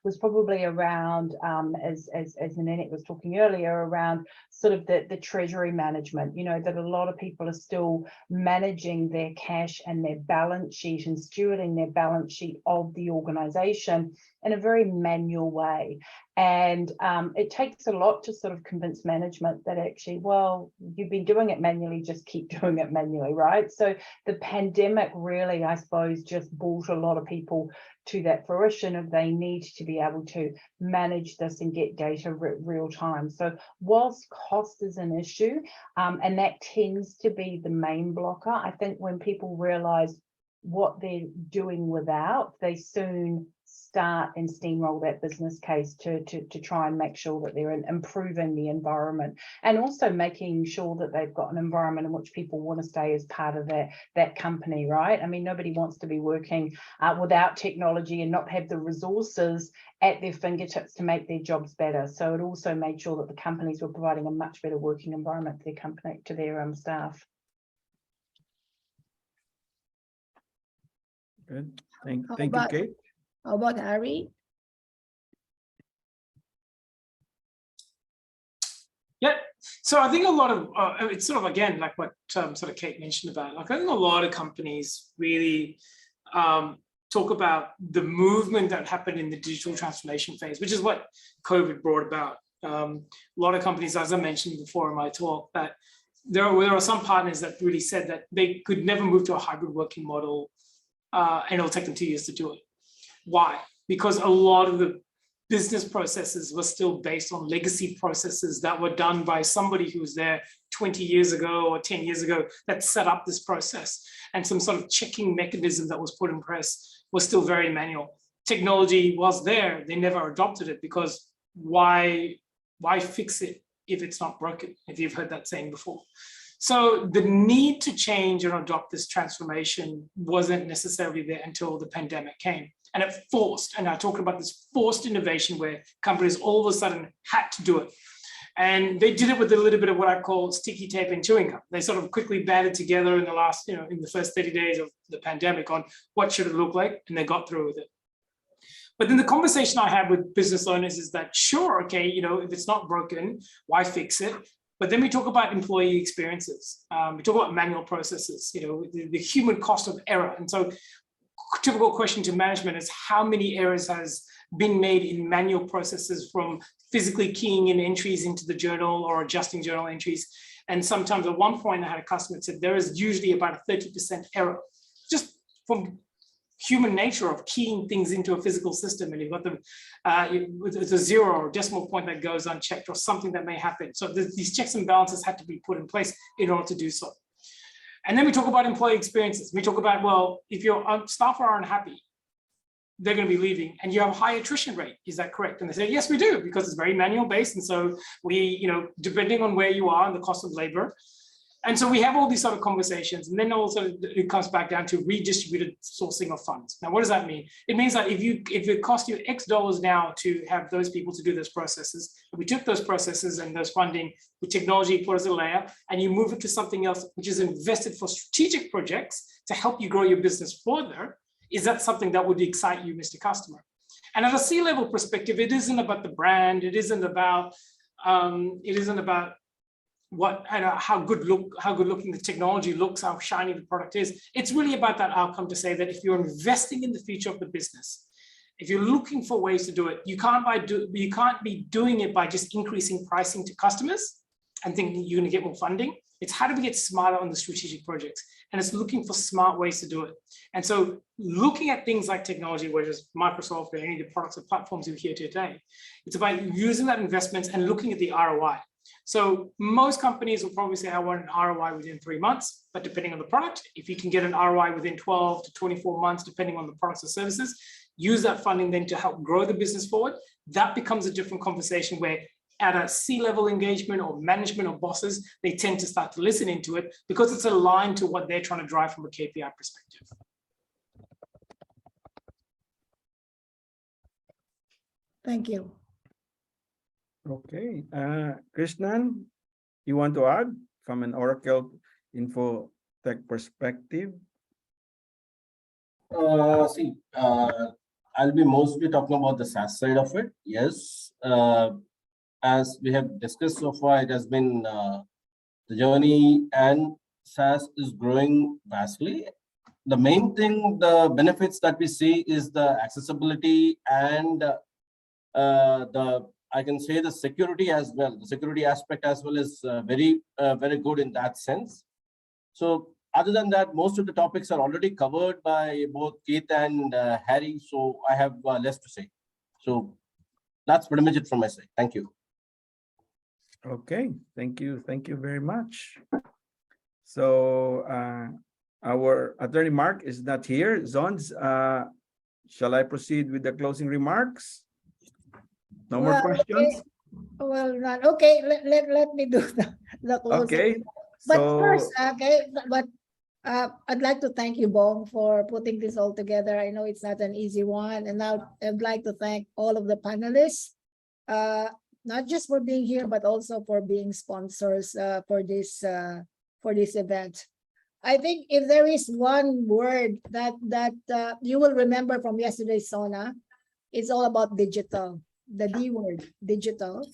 Speaker 5: was probably around, as Nanette was talking earlier, around sort of the treasury management, that a lot of people are still managing their cash and their balance sheet and stewarding their balance sheet of the organization in a very manual way. And it takes a lot to sort of convince management that actually, well, you've been doing it manually, just keep doing it manually, right? So the pandemic really, I suppose, just brought a lot of people to that fruition of they need to be able to manage this and get data real time. So whilst cost is an issue, and that tends to be the main blocker, I think when people realize what they're doing without, they soon start and steamroll that business case to try and make sure that they're improving the environment, and also making sure that they've got an environment in which people want to stay as part of that company, right? I mean, nobody wants to be working without technology and not have the resources at their fingertips to make their jobs better. So it also made sure that the companies were providing a much better working environment to their company, to their staff.
Speaker 3: Good. Thank you,
Speaker 12: about-
Speaker 3: Kate.
Speaker 12: How about Harry?
Speaker 7: Yeah, so I think a lot of it's sort of, again, like what sort of Kate mentioned about, like I think a lot of companies really talk about the movement that happened in the digital transformation phase, which is what COVID brought about. A lot of companies, as I mentioned before in my talk, that there are some partners that really said that they could never move to a hybrid working model, and it'll take them 2 years to do it. Why? Because a lot of the business processes were still based on legacy processes that were done by somebody who was there 20 years ago or 10 years ago that set up this process, and some sort of checking mechanism that was put in place was still very manual. Technology was there, they never adopted it, because why fix it if it's not broken, if you've heard that saying before. So the need to change and adopt this transformation wasn't necessarily there until the pandemic came. And it forced, and I talk about this forced innovation where companies all of a sudden had to do it. And they did it with a little bit of what I call sticky tape and chewing gum. They sort of quickly banded together in the first 30 days of the pandemic on what should it look like, and they got through with it. But then the conversation I have with business owners is that, sure, okay, if it's not broken, why fix it? But then we talk about employee experiences. We talk about manual processes, the human cost of error. And so typical question to management is how many errors has been made in manual processes, from physically keying in entries into the journal or adjusting journal entries. And sometimes at one point I had a customer that said there is usually about a 30% error just from human nature of keying things into a physical system, and you've got them it's a zero or decimal point that goes unchecked or something that may happen. So these checks and balances had to be put in place in order to do so. And then we talk about employee experiences. We talk about, well, if your staff are unhappy, they're going to be leaving, and you have a high attrition rate. Is that correct? And they say, yes, we do, because it's very manual based. And so we, depending on where you are and the cost of labor. And so we have all these sort of conversations. And then also it comes back down to redistributed sourcing of funds. Now, what does that mean? It means that if it costs you X dollars now to have those people to do those processes, we took those processes and those funding with technology, put as a layer, and you move it to something else, which is invested for strategic projects to help you grow your business further. Is that something that would excite you, Mr. Customer? And at a C-level perspective, it isn't about the brand. It isn't about how good looking the technology looks, how shiny the product is. It's really about that outcome to say that if you're investing in the future of the business, if you're looking for ways to do it, you can't be doing it by just increasing pricing to customers and thinking you're going to get more funding. It's how do we get smarter on the strategic projects? And it's looking for smart ways to do it. And so looking at things like technology, whether it's Microsoft or any of the products or platforms you hear today, it's about using that investment and looking at the ROI. So most companies will probably say, I want an ROI within 3 months, but depending on the product, if you can get an ROI within 12 to 24 months, depending on the products or services, use that funding then to help grow the business forward. That becomes a different conversation where at a C-level engagement or management or bosses, they tend to start to listen into it because it's aligned to what they're trying to drive from a KPI perspective.
Speaker 12: Thank you.
Speaker 3: Okay, Krishnan, you want to add from an Oracle Infotech perspective?
Speaker 9: I'll be mostly talking about the SaaS side of it. Yes, as we have discussed so far, it has been the journey, and SaaS is growing vastly. The main thing, the benefits that we see is the accessibility and I can say the security as well. The security aspect as well is very good in that sense. So other than that, most of the topics are already covered by both Keith and Harry. So I have less to say. So that's pretty much it from my side. Thank you.
Speaker 3: Okay, thank you. Thank you very much. So our attorney Mark is not here. Zons, shall I proceed with the closing remarks? No more questions?
Speaker 12: Okay. Well, not okay. Let me do the closing.
Speaker 3: Okay.
Speaker 12: But
Speaker 3: So,
Speaker 12: first, okay, but I'd like to thank you, Bong, for putting this all together. I know it's not an easy one. And now I'd like to thank all of the panelists, not just for being here, but also for being sponsors for this event. I think if there is one word that you will remember from yesterday's Sona, it's all about digital. The D word, digital.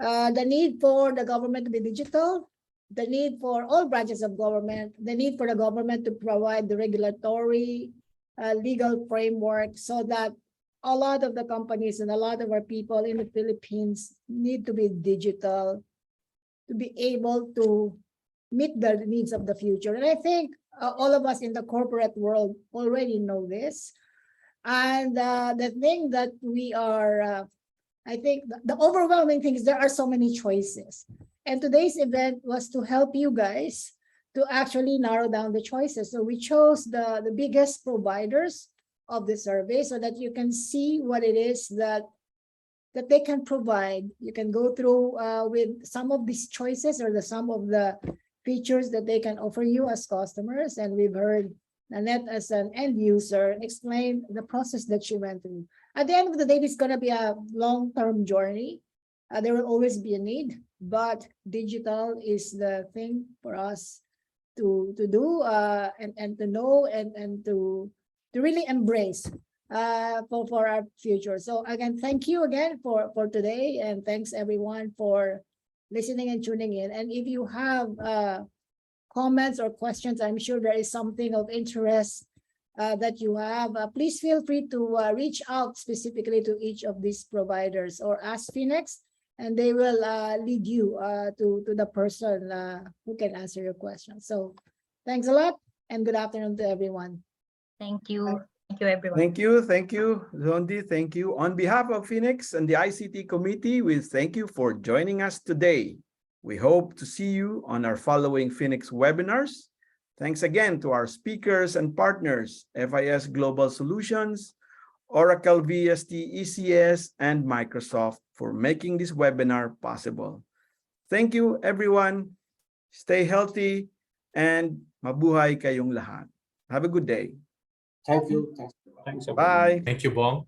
Speaker 12: The need for the government to be digital, the need for all branches of government, the need for the government to provide the regulatory legal framework so that a lot of the companies and a lot of our people in the Philippines need to be digital to be able to meet the needs of the future. And I think all of us in the corporate world already know this. And the thing that we are, I think the overwhelming thing is there are so many choices. And today's event was to help you guys to actually narrow down the choices. So we chose the biggest providers of the survey so that you can see what it is that they can provide. You can go through with some of these choices or some of the features that they can offer you as customers. And we've heard Nanette as an end user explain the process that she went through. At the end of the day, it's going to be a long-term journey. There will always be a need, but digital is the thing for us to do and to know and to really embrace for our future. So again, thank you again for today, and thanks everyone for listening and tuning in. And if you have comments or questions, I'm sure there is something of interest that you have, please feel free to reach out specifically to each of these providers or ask Phoenix, and they will lead you to the person who can answer your question. So thanks a lot and good afternoon to everyone.
Speaker 6: Thank you. Thank you, everyone.
Speaker 3: thank you, Zondi, thank you. On behalf of Phoenix and the ICT committee, we thank you for joining us today. We hope to see you on our following Phoenix webinars. Thanks again to our speakers and partners, FIS Global Solutions, Oracle VST ECS, and Microsoft for making this webinar possible. Thank you, everyone. Stay healthy and mabuhay kayong lahat. Have a good day.
Speaker 9: Thank you.
Speaker 10: Thanks.
Speaker 3: Bye.
Speaker 4: Thank you, Bong.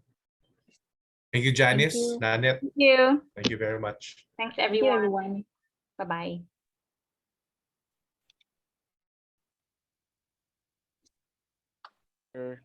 Speaker 4: Thank you, Janice,
Speaker 11: you.
Speaker 4: Nanette.
Speaker 11: Thank you.
Speaker 4: Thank you very much.
Speaker 11: Thanks,
Speaker 5: Thank you,
Speaker 11: everyone.
Speaker 5: everyone.
Speaker 11: Bye-bye.